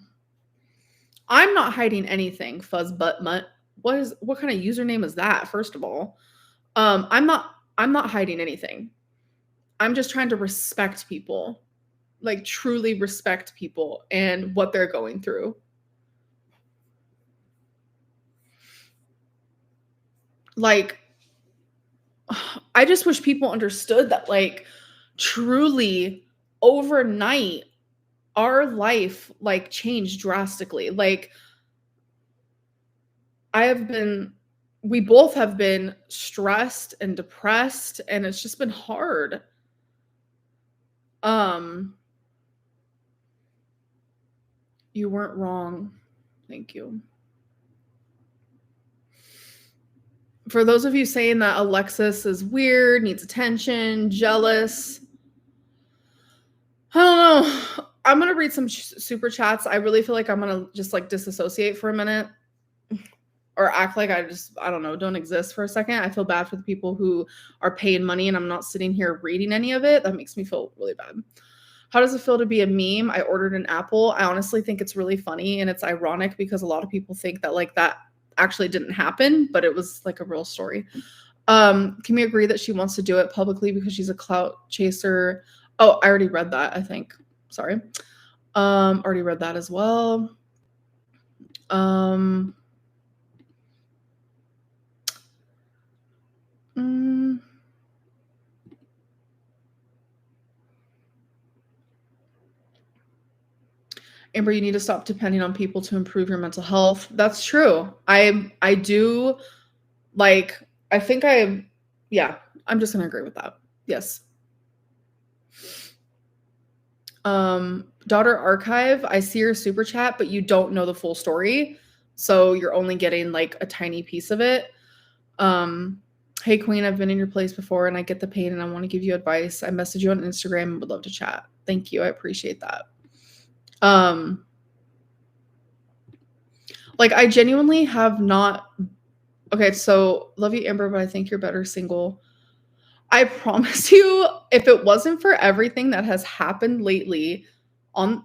I'm not hiding anything, fuzz butt mutt. What kind of username is that, first of all? I'm not hiding anything. I'm just trying to respect people. Like, truly respect people and what they're going through. Like, I just wish people understood that, like, truly overnight our life like changed drastically. Like, we both have been stressed and depressed and it's just been hard. You weren't wrong. Thank you. For those of you saying that Alexis is weird, needs attention, jealous, I don't know. I'm going to read some super chats. I really feel like I'm going to just like disassociate for a minute or act like I don't know, don't exist for a second. I feel bad for the people who are paying money and I'm not sitting here reading any of it. That makes me feel really bad. How does it feel to be a meme? I ordered an apple. I honestly think it's really funny and it's ironic because a lot of people think that like that actually didn't happen, but it was like a real story. Can we agree that she wants to do it publicly because she's a clout chaser? Oh, I already read that, I think. Sorry. Already read that as well. Amber, you need to stop depending on people to improve your mental health. That's true. I do, like, I think I'm just gonna agree with that. Yes. Daughter Archive, I see your super chat, but you don't know the full story. So you're only getting like a tiny piece of it. Hey Queen, I've been in your place before and I get the pain and I want to give you advice. I message you on Instagram and would love to chat. Thank you. I appreciate that. Like I genuinely have not. Okay, so love you, Amber, but I think you're better single. I promise you, if it wasn't for everything that has happened lately,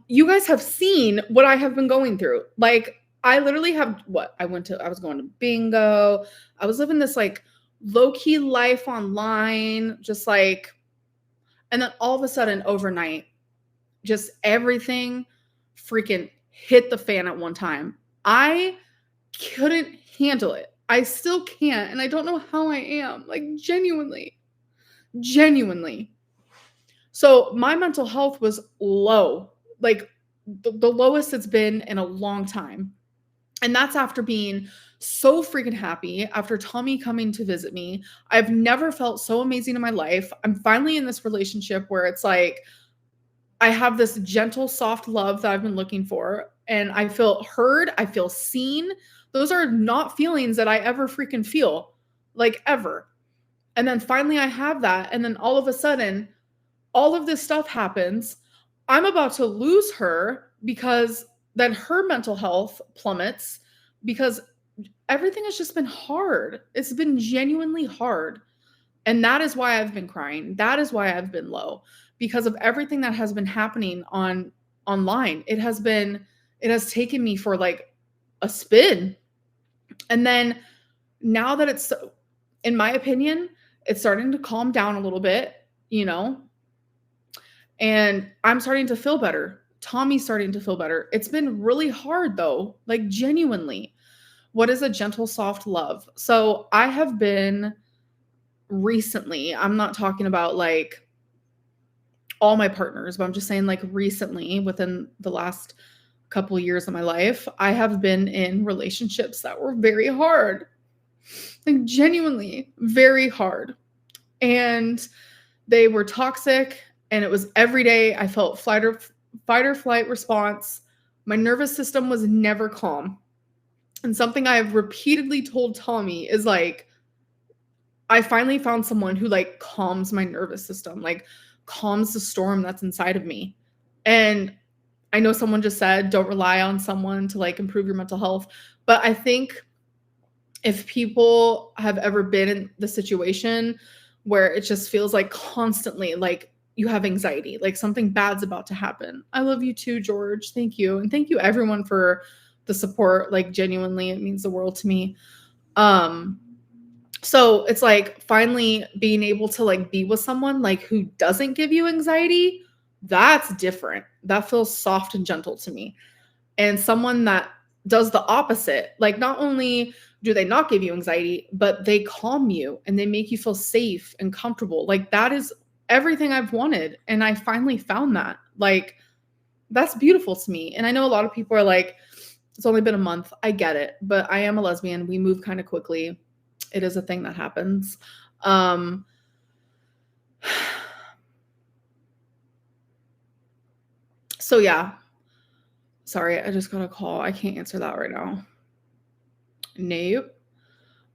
you guys have seen what I have been going through. Like, I literally have I was going to bingo. I was living this like low-key life online, just like, and then all of a sudden overnight, just everything freaking hit the fan at one time. I couldn't handle it. I still can't, and I don't know how I am. Like, genuinely. So my mental health was low, like the lowest it's been in a long time. And that's after being so freaking happy, after Tommy coming to visit me. I've never felt so amazing in my life. I'm finally in this relationship where it's like I have this gentle, soft love that I've been looking for. And I feel heard. I feel seen. Those are not feelings that I ever freaking feel, like ever. And then finally I have that. And then all of a sudden, all of this stuff happens. I'm about to lose her because then her mental health plummets because everything has just been hard. It's been genuinely hard. And that is why I've been crying. That is why I've been low, because of everything that has been happening online. It has taken me for like a spin. And then now that it's, in my opinion, it's starting to calm down a little bit, and I'm starting to feel better. Tommy's starting to feel better. It's been really hard though, like genuinely. What is a gentle, soft love? So I have been recently, I'm not talking about like all my partners, but I'm just saying like recently within the last couple of years of my life, I have been in relationships that were very hard, like genuinely very hard. And they were toxic. And it was every day I felt fight or flight response. My nervous system was never calm. And something I have repeatedly told Tommy is like, I finally found someone who like calms my nervous system, like calms the storm that's inside of me. And I know someone just said, don't rely on someone to like improve your mental health. But I think if people have ever been in the situation where it just feels like constantly like you have anxiety, like something bad's about to happen. I love you too, George. Thank you. And thank you everyone for the support. Like genuinely, it means the world to me. So it's like finally being able to like be with someone like who doesn't give you anxiety. That's different. That feels soft and gentle to me. And someone that does the opposite, like not only do they not give you anxiety, but they calm you and they make you feel safe and comfortable. Like that is everything I've wanted. And I finally found that. Like, that's beautiful to me. And I know a lot of people are like, it's only been a month. I get it. But I am a lesbian. We move kind of quickly. It is a thing that happens. So yeah. Sorry, I just got a call. I can't answer that right now. Nope.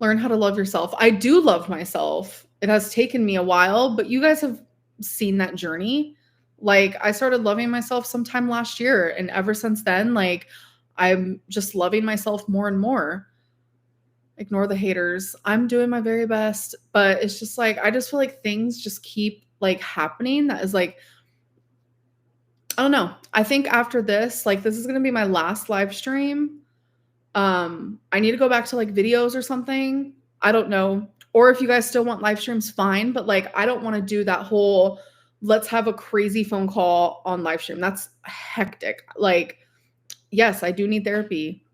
Learn how to love yourself. I do love myself. It has taken me a while, but you guys have seen that journey. Like I started loving myself sometime last year. And ever since then, like I'm just loving myself more and more. Ignore the haters. I'm doing my very best, but it's just like, I just feel like things just keep like happening. That is like, I don't know. I think after this, like this is going to be my last live stream. I need to go back to like videos or something. I don't know. Or if you guys still want live streams, fine. But like, I don't want to do that whole let's have a crazy phone call on live stream. That's hectic. Like, yes, I do need therapy.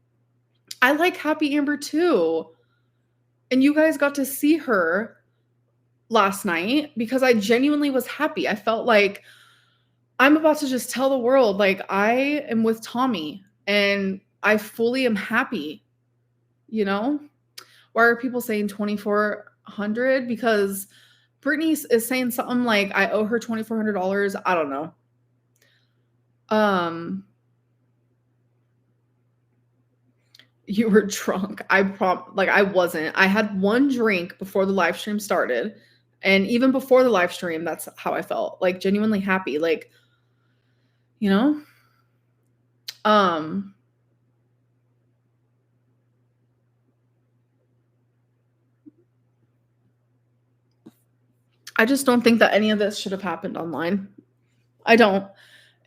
I like Happy Amber too. And you guys got to see her last night because I genuinely was happy. I felt like I'm about to just tell the world, like, I am with Tommy and I fully am happy, you know? Why are people saying 2,400? Because Brittany is saying something like I owe her $2,400. I don't know. You were drunk. I wasn't. I had one drink before the live stream started. And even before the live stream, that's how I felt. Like genuinely happy. Like, you know? I just don't think that any of this should have happened online. I don't.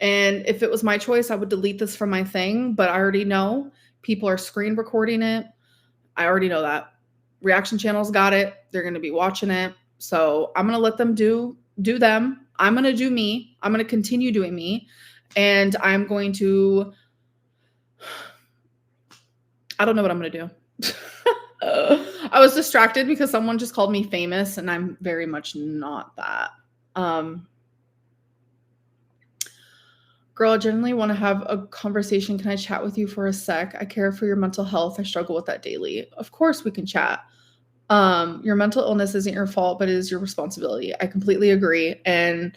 And if it was my choice, I would delete this from my thing, but I already know people are screen recording it. I already know that. Reaction channels got it. They're going to be watching it. So I'm going to let them do them. I'm going to do me. I'm going to continue doing me. And I'm going to, I don't know what I'm going to do. I was distracted because someone just called me famous and I'm very much not that. Girl, I genuinely want to have a conversation. Can I chat with you for a sec? I care for your mental health. I struggle with that daily. Of course we can chat. Your mental illness isn't your fault, but it is your responsibility. I completely agree. And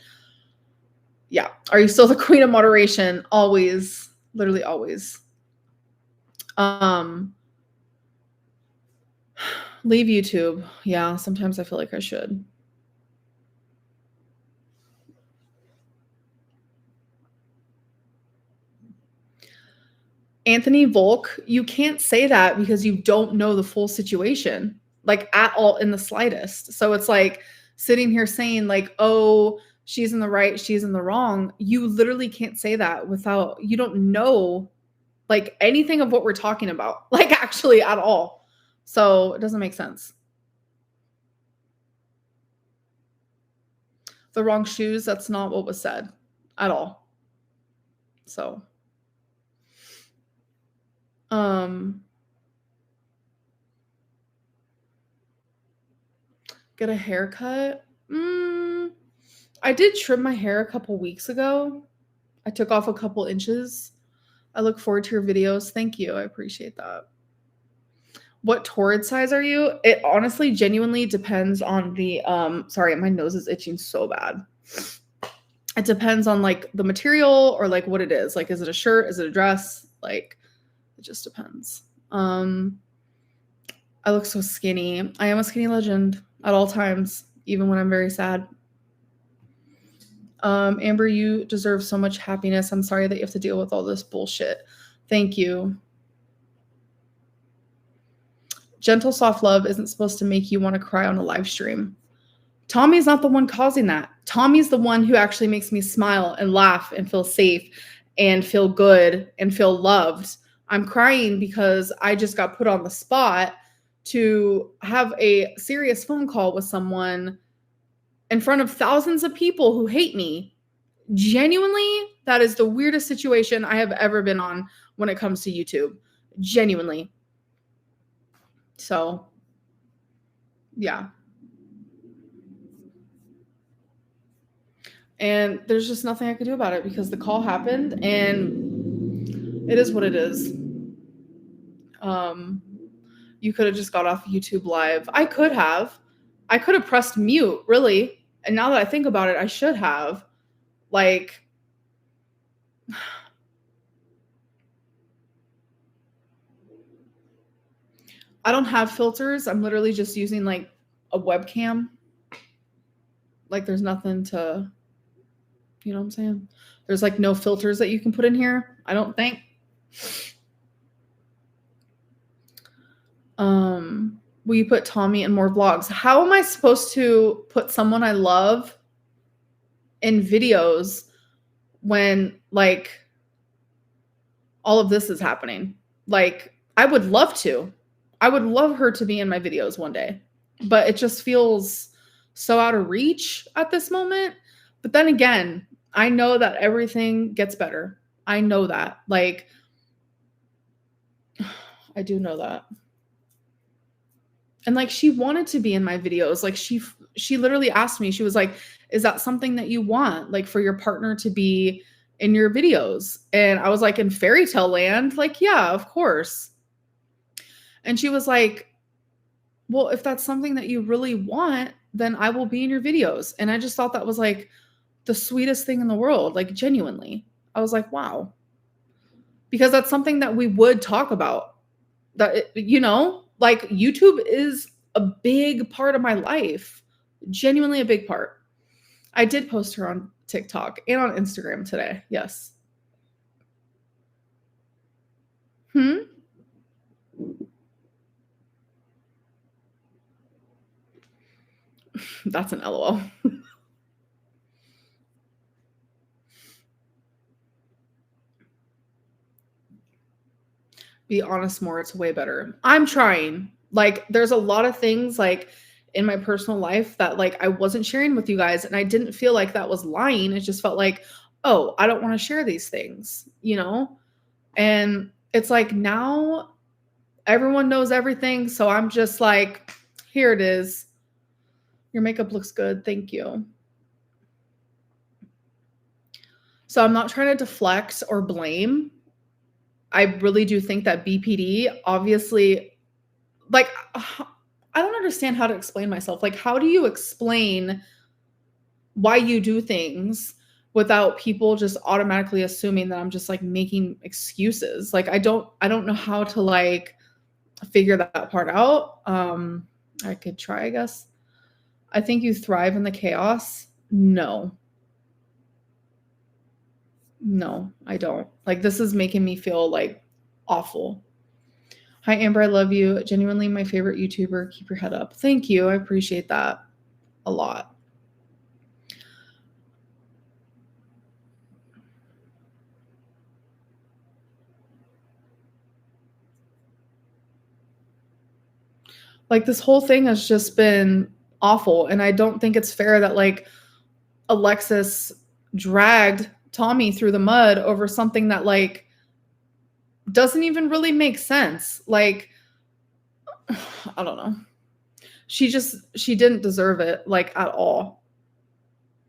yeah, are you still the queen of moderation? Always, literally always. Leave YouTube. Yeah, sometimes I feel like I should. Anthony Volk, you can't say that because you don't know the full situation, like at all in the slightest. So it's like sitting here saying like, oh, she's in the right, she's in the wrong. You literally can't say that without, you don't know like anything of what we're talking about, like actually at all. So it doesn't make sense. The wrong shoes, that's not what was said at all. So get a haircut. I did trim my hair a couple weeks ago. I took off a couple inches. I look forward to your videos. Thank you. I appreciate that. What torrid size are you? It honestly genuinely depends on the sorry, my nose is itching so bad. It depends on like the material or like what it is. Like, is it a shirt? Is it a dress? Like, it just depends. I look so skinny. I am a skinny legend at all times, even when I'm very sad. Amber, you deserve so much happiness. I'm sorry that you have to deal with all this bullshit. Thank you. Gentle soft love isn't supposed to make you want to cry on a live stream. Tommy's not the one causing that. Tommy's the one who actually makes me smile and laugh and feel safe and feel good and feel loved. I'm crying because I just got put on the spot to have a serious phone call with someone in front of thousands of people who hate me. Genuinely, that is the weirdest situation I have ever been on when it comes to YouTube. Genuinely. So, yeah. And there's just nothing I could do about it because the call happened and it is what it is. You could have just got off YouTube Live. I could have pressed mute, really. And now that I think about it, I should have. Like, I don't have filters. I'm literally just using like a webcam. Like, there's nothing to, you know what I'm saying? There's like no filters that you can put in here, I don't think. Will you put Tommy in more vlogs? How am I supposed to put someone I love in videos when like all of this is happening? Like, I would love to. I would love her to be in my videos one day, but it just feels so out of reach at this moment. But then again, I know that everything gets better. I know that. Like, I do know that. And like she wanted to be in my videos. Like she literally asked me. She was like, "Is that something that you want like for your partner to be in your videos?" And I was like, "In fairy tale land, like yeah, of course." And she was like, "Well, if that's something that you really want, then I will be in your videos." And I just thought that was like the sweetest thing in the world, like genuinely. I was like, "Wow." Because that's something that we would talk about. That you know, like YouTube is a big part of my life. Genuinely a big part. I did post her on TikTok and on Instagram today. Yes. Hmm? That's an LOL. Be honest more, it's way better. I'm trying. Like there's a lot of things like in my personal life that like I wasn't sharing with you guys and I didn't feel like that was lying. It just felt like, "Oh, I don't want to share these things," you know? And it's like now everyone knows everything, so I'm just like, "Here it is. Your makeup looks good. Thank you." So I'm not trying to deflect or blame. I really do think that BPD obviously like I don't understand how to explain myself. Like how do you explain why you do things without people just automatically assuming that I'm just like making excuses? Like I don't know how to like figure that part out. I could try, I guess. I think you thrive in the chaos. No. No, I don't. Like this is making me feel like awful. Hi Amber, I love you. Genuinely my favorite YouTuber. Keep your head up. Thank you. I appreciate that a lot. Like this whole thing has just been awful and I don't think it's fair that like Alexis dragged Tommy through the mud over something that like doesn't even really make sense. Like I don't know. She didn't deserve it like at all.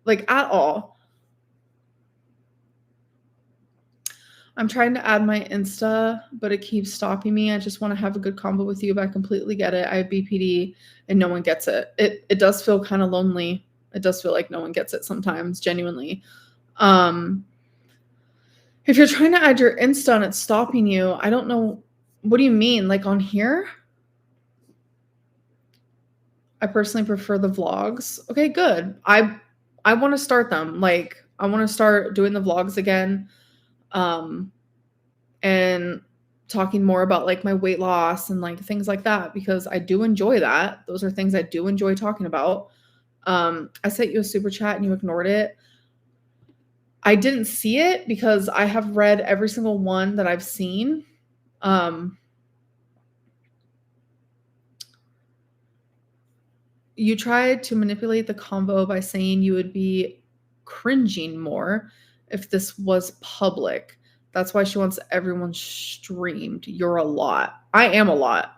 Like at all. I'm trying to add my Insta, but it keeps stopping me. I just want to have a good combo with you, but I completely get it. I have BPD and no one gets it. It does feel kind of lonely. It does feel like no one gets it sometimes, genuinely. If you're trying to add your Insta and it's stopping you, I don't know. What do you mean? Like on here? I personally prefer the vlogs. Okay, good. I want to start them. Like I want to start doing the vlogs again. And talking more about like my weight loss and like things like that because I do enjoy that. Those are things I do enjoy talking about. I sent you a super chat and you ignored it. I didn't see it because I have read every single one that I've seen. You tried to manipulate the combo by saying you would be cringing more if this was public. That's why she wants everyone streamed. You're a lot. I am a lot.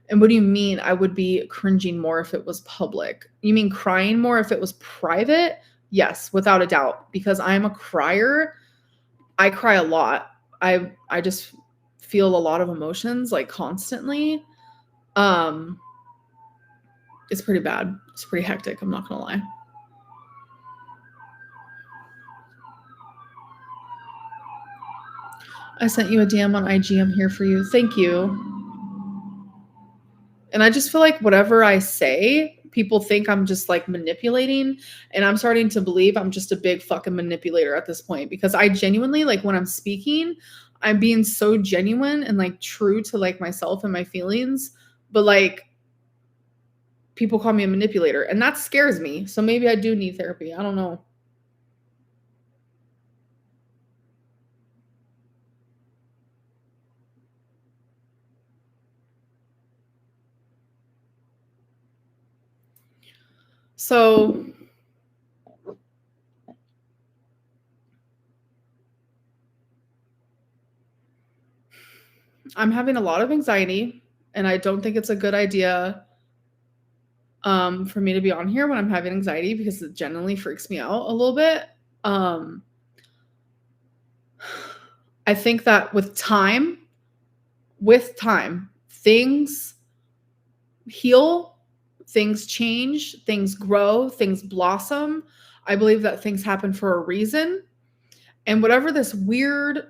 And what do you mean I would be cringing more if it was public? You mean crying more if it was private? Yes, without a doubt, because I'm a crier. I cry a lot. I just feel a lot of emotions like constantly. Um it's pretty bad. It's pretty hectic, I'm not going to lie. I sent you a DM on IG. I'm here for you. Thank you. And I just feel like whatever I say, people think I'm just like manipulating. And I'm starting to believe I'm just a big fucking manipulator at this point because I genuinely, like, when I'm speaking, I'm being so genuine and like true to like myself and my feelings. But like, people call me a manipulator and that scares me. So maybe I do need therapy. I don't know. So I'm having a lot of anxiety, and I don't think it's a good idea for me to be on here when I'm having anxiety because it generally freaks me out a little bit. I think that with time, things heal, things change, things grow, things blossom. I believe that things happen for a reason. And whatever this weird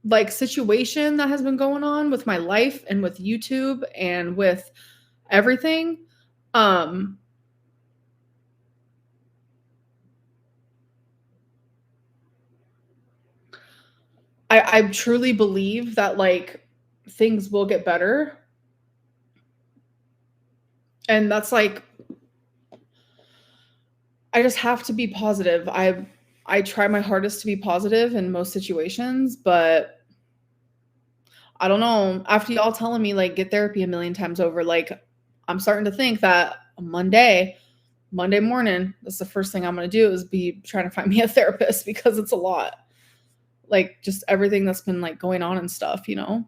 like situation that has been going on with my life and with YouTube and with everything, I truly believe that like things will get better. And that's like I just have to be positive. I try my hardest to be positive in most situations, but I don't know. After y'all telling me like get therapy a million times over, like I'm starting to think that Monday morning, that's the first thing I'm going to do is be trying to find me a therapist because it's a lot. Like just everything that's been like going on and stuff, you know?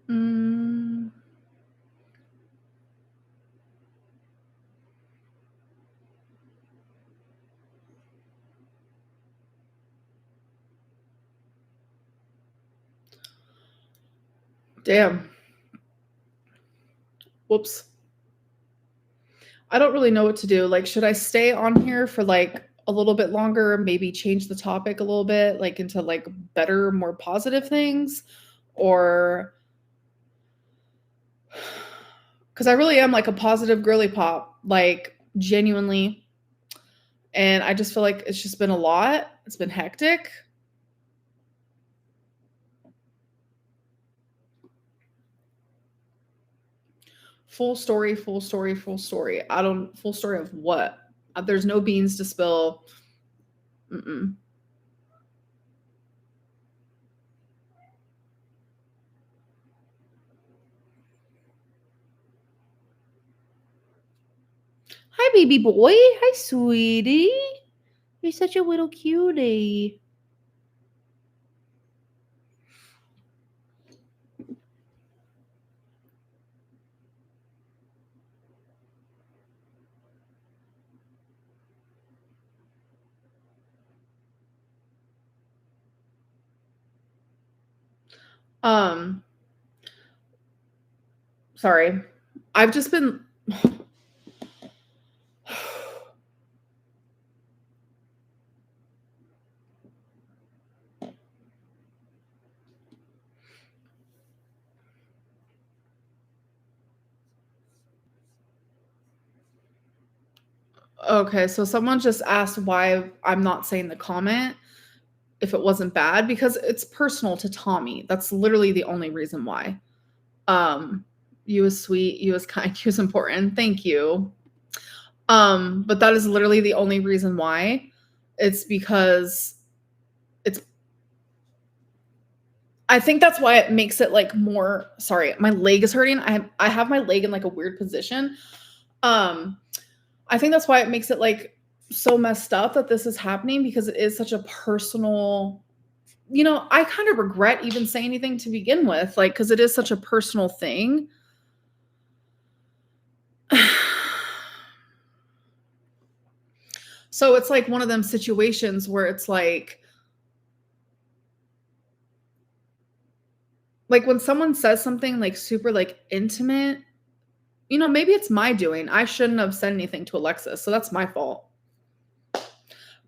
Mm. Damn. Whoops. I don't really know what to do. Like, should I stay on here for like a little bit longer, maybe change the topic a little bit, like into like better, more positive things? Or because I really am like a positive girly pop, like genuinely. And I just feel like it's just been a lot. It's been hectic. Full story, full story, full story. I don't, full story of what? There's no beans to spill. Mm-mm. Hi, baby boy. Hi, sweetie. You're such a little cutie. Sorry. I've just been okay, so someone just asked why I'm not saying the comment if it wasn't bad because it's personal to Tommy. That's literally the only reason why. You was sweet, you was kind, you was important. Thank you. But that is literally the only reason why. It's because it's I think that's why it makes it like more sorry, my leg is hurting. I have my leg in like a weird position. I think that's why it makes it like so messed up that this is happening because it is such a personal, you know, I kind of regret even saying anything to begin with, like, because it is such a personal thing. So it's like one of them situations where it's like when someone says something like super like intimate, you know, maybe it's my doing. I shouldn't have said anything to Alexis, so that's my fault.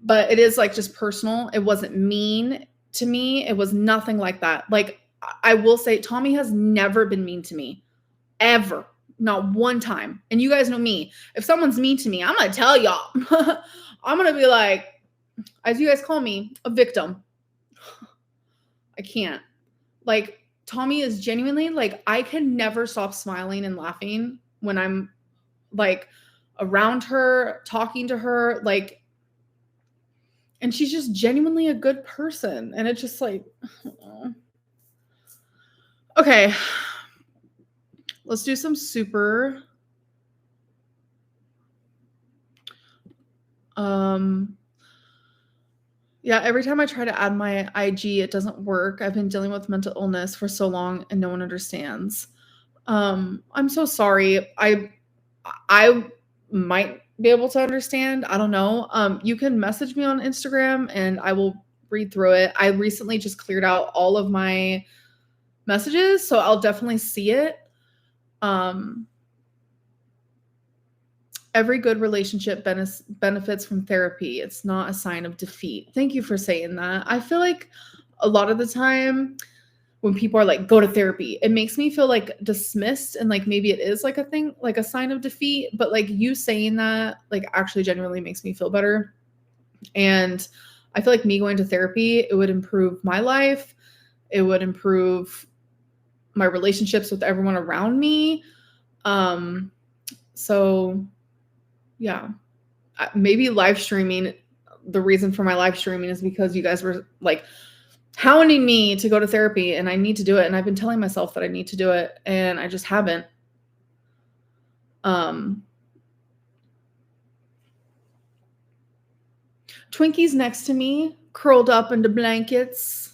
But it is like just personal. It wasn't mean to me. It was nothing like that. Like I will say Tommy has never been mean to me. Ever. Not one time. And you guys know me. If someone's mean to me, I'm going to tell y'all. I'm going to be like, as you guys call me, a victim. I can't. Like Tommy is genuinely like, I can never stop smiling and laughing when I'm like around her, talking to her, like, and she's just genuinely a good person. And it's just like, oh. Okay, let's do some super. Yeah, every time I try to add my IG, it doesn't work. I've been dealing with mental illness for so long and no one understands. I'm so sorry. I might be able to understand. I don't know. You can message me on Instagram and I will read through it. I recently just cleared out all of my messages, so I'll definitely see it. Every good relationship benefits from therapy. It's not a sign of defeat. Thank you for saying that. I feel like a lot of the time when people are like, go to therapy, it makes me feel like dismissed and like maybe it is like a thing, like a sign of defeat. But like you saying that, like actually genuinely makes me feel better. And I feel like me going to therapy, it would improve my life. It would improve my relationships with everyone around me. So yeah, maybe live streaming. The reason for my live streaming is because you guys were like hounding me to go to therapy and I need to do it. And I've been telling myself that I need to do it and I just haven't. Twinkie's next to me, curled up into blankets.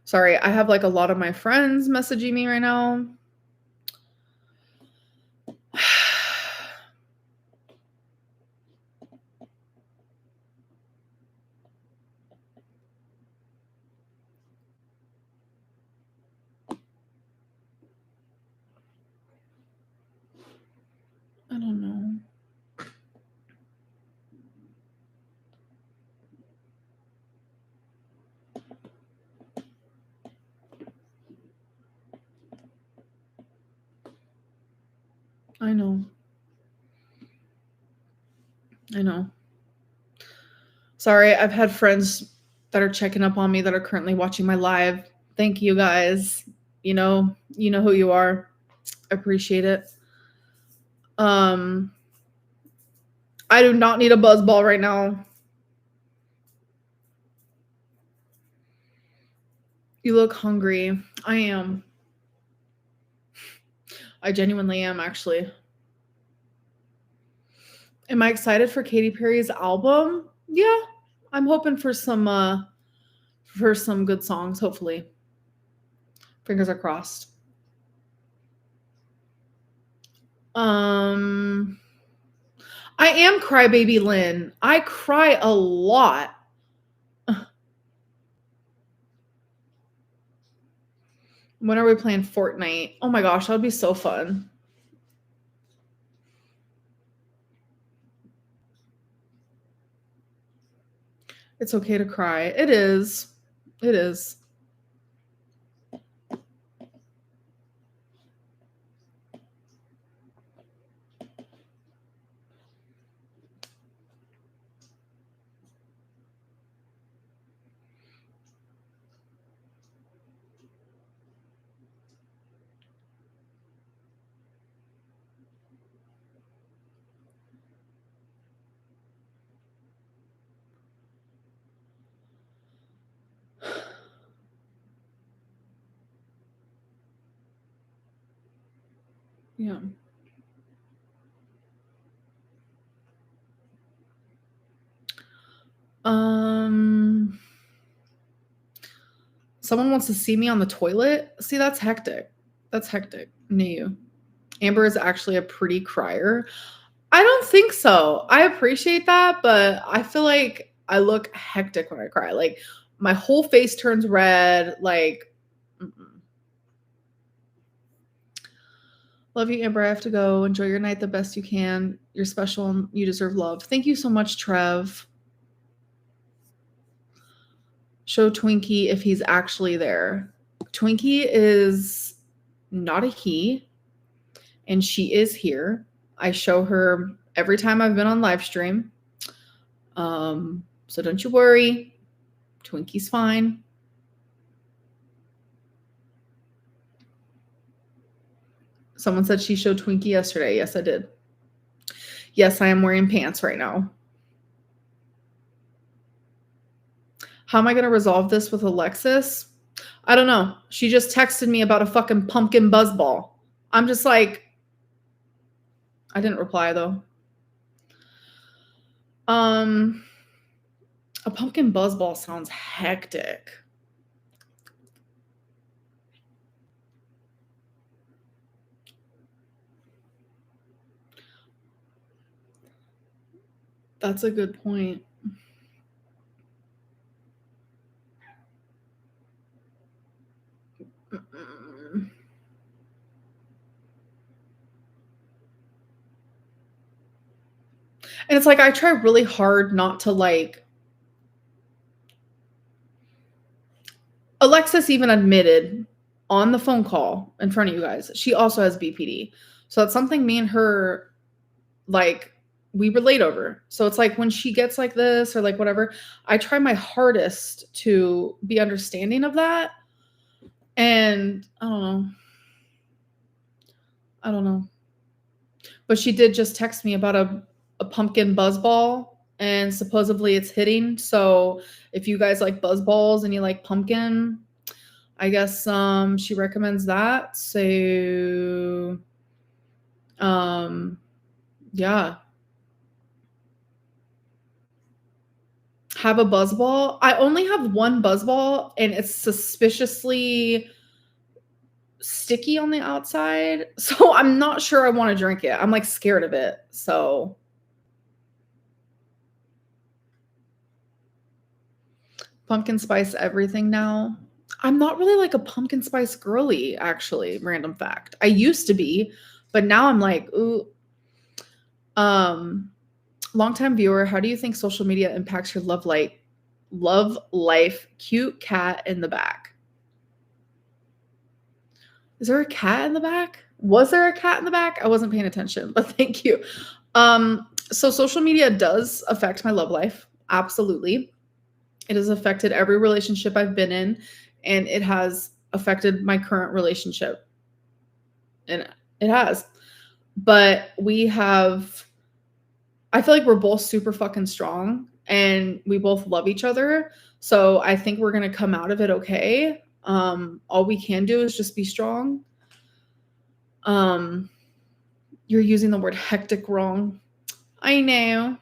Sorry, I have like a lot of my friends messaging me right now. I don't know. I know. Sorry, I've had friends that are checking up on me that are currently watching my live. Thank you guys. You know who you are. I appreciate it. I do not need a buzz ball right now. You look hungry. I am. I genuinely am, actually. Am I excited for Katy Perry's album? Yeah. I'm hoping for some good songs, hopefully. Fingers are crossed. I am Crybaby Lynn. I cry a lot. When are we playing Fortnite? Oh my gosh, that would be so fun. It's okay to cry. It is. It is. Yeah. Someone wants to see me on the toilet. See, that's hectic. That's hectic. No. Amber is actually a pretty crier. I don't think so. I appreciate that, but I feel like I look hectic when I cry. Like my whole face turns red. Like, love you, Amber. I have to go. Enjoy your night the best you can. You're special and you deserve love. Thank you so much, Trev. Show Twinkie if he's actually there. Twinkie is not a he, and she is here. I show her every time I've been on live stream. So don't you worry. Twinkie's fine. Someone said she showed Twinkie yesterday. Yes, I did. Yes, I am wearing pants right now. How am I going to resolve this with Alexis? I don't know. She just texted me about a fucking pumpkin buzzball. I'm just like, I didn't reply though. A pumpkin buzzball sounds hectic. That's a good point. And it's like, I try really hard not to like. Alexis even admitted on the phone call in front of you guys, she also has BPD. So it's something me and her, like, we relate over. So it's like when she gets like this or like whatever, I try my hardest to be understanding of that. And I don't know. But she did just text me about a pumpkin buzzball, and supposedly it's hitting. So if you guys like buzzballs and you like pumpkin, I guess she recommends that. So yeah. Have a buzzball. I only have one buzzball and it's suspiciously sticky on the outside. So I'm not sure I want to drink it. I'm like scared of it. So pumpkin spice everything now. I'm not really like a pumpkin spice girly, actually. Random fact. I used to be, but now I'm like, ooh. Longtime viewer, how do you think social media impacts your love life? Cute cat in the back. Is there a cat in the back? Was there a cat in the back? I wasn't paying attention, but thank you. So social media does affect my love life. Absolutely. It has affected every relationship I've been in, and it has affected my current relationship. And it has. But I feel like we're both super fucking strong and we both love each other. So I think we're going to come out of it okay. All we can do is just be strong. You're using the word hectic wrong. I know.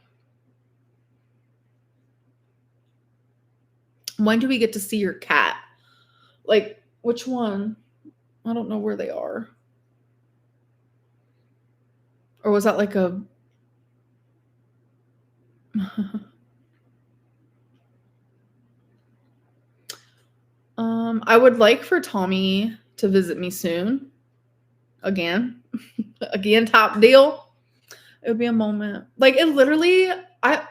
When do we get to see your cat? Like, which one? I don't know where they are. Or was that like a... I would like for Tommy to visit me soon. Again, top deal. It would be a moment. Like, it literally, have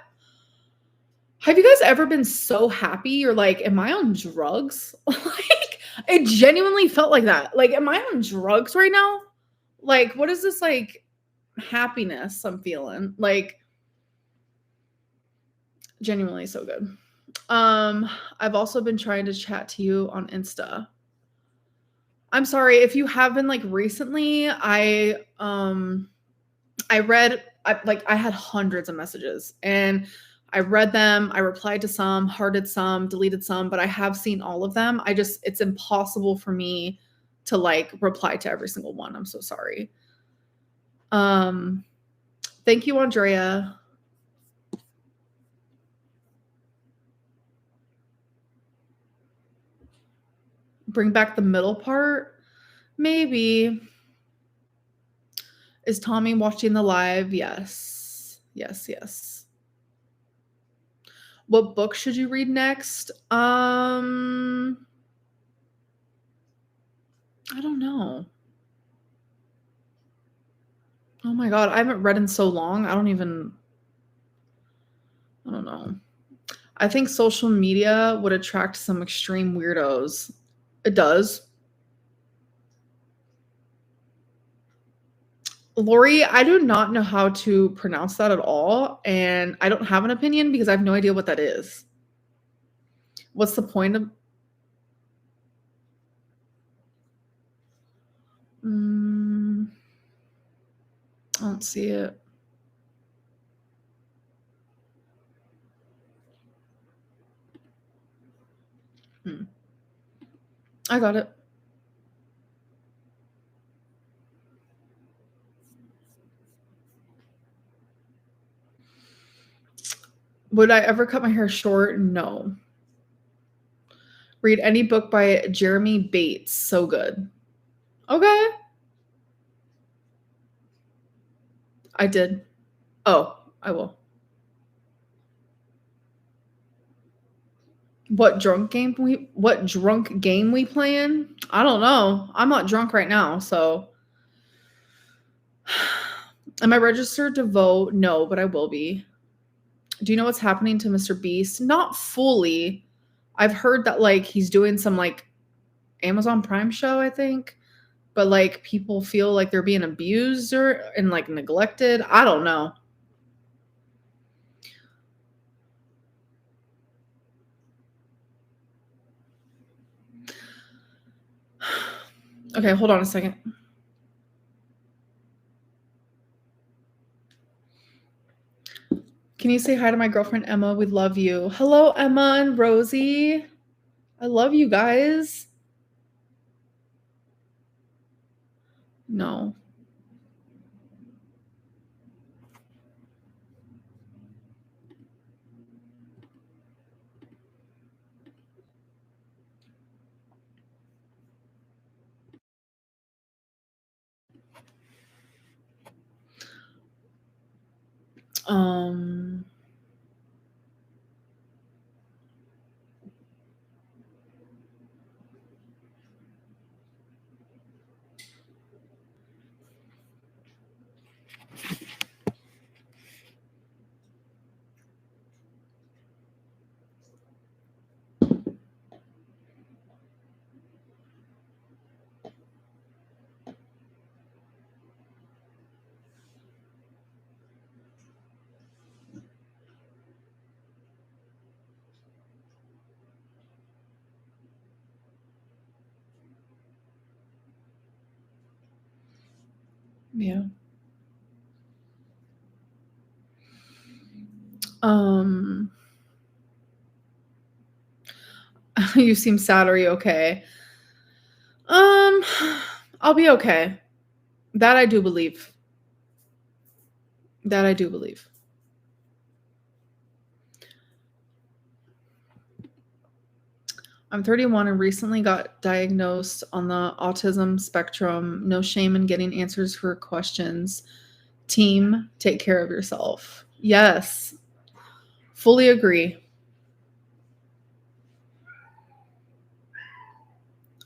you guys ever been so happy? You're like, am I on drugs? Like, it genuinely felt like that. Like, am I on drugs right now? Like, what is this like happiness I'm feeling? Like, genuinely so good. I've also been trying to chat to you on Insta. I'm sorry if you have been like recently. I had hundreds of messages and I read them. I replied to some, hearted some, deleted some, but I have seen all of them. It's impossible for me to like reply to every single one. I'm so sorry. Thank you, Andrea. Bring back the middle part? Maybe. Is Tommy watching the live? Yes. Yes. What book should you read next? I don't know. Oh my God, I haven't read in so long. I don't know. I think social media would attract some extreme weirdos. It does. Lori, I do not know how to pronounce that at all, and I don't have an opinion because I have no idea what that is. What's the point of... I don't see it. I got it. Would I ever cut my hair short? No. Read any book by Jeremy Bates. So good. Okay. I did. Oh, I will. What drunk game we playing? I don't know. I'm not drunk right now, so am I registered to vote? No, but I will be. Do you know what's happening to Mr. Beast? Not fully. I've heard that like he's doing some like Amazon Prime show, I think. But like people feel like they're being abused and like neglected. I don't know. Okay, hold on a second. Can you say hi to my girlfriend Emma? We love you. Hello, Emma and Rosie. I love you guys. No. Yeah. You seem sad. Are you okay? I'll be okay. That I do believe. That I do believe. I'm 31 and recently got diagnosed on the autism spectrum. No shame in getting answers for questions. Team, take care of yourself. Yes. Fully agree.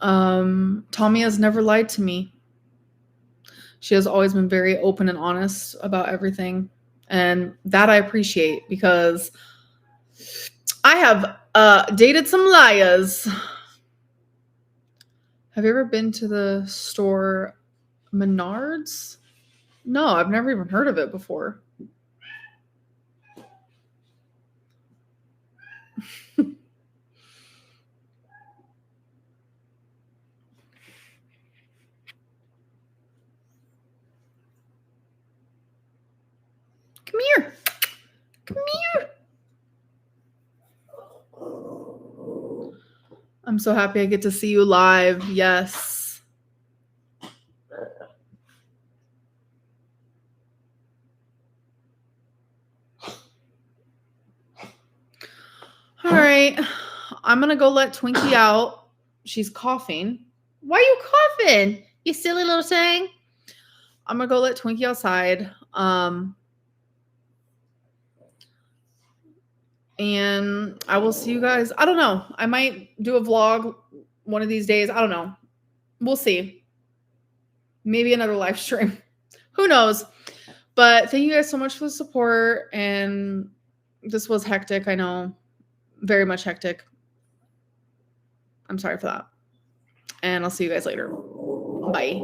Tommy has never lied to me. She has always been very open and honest about everything. And that I appreciate because I have dated some liars. Have you ever been to the store Menards? No, I've never even heard of it before. Come here. Come here. I'm so happy I get to see you live. Yes. All right. I'm going to go let Twinkie out. She's coughing. Why are you coughing? You silly little thing. I'm going to go let Twinkie outside. And I will see you guys. I don't know. I might do a vlog one of these days. I don't know. We'll see. Maybe another live stream. Who knows? But thank you guys so much for the support. And this was hectic. I know. Very much hectic. I'm sorry for that. And I'll see you guys later. Bye.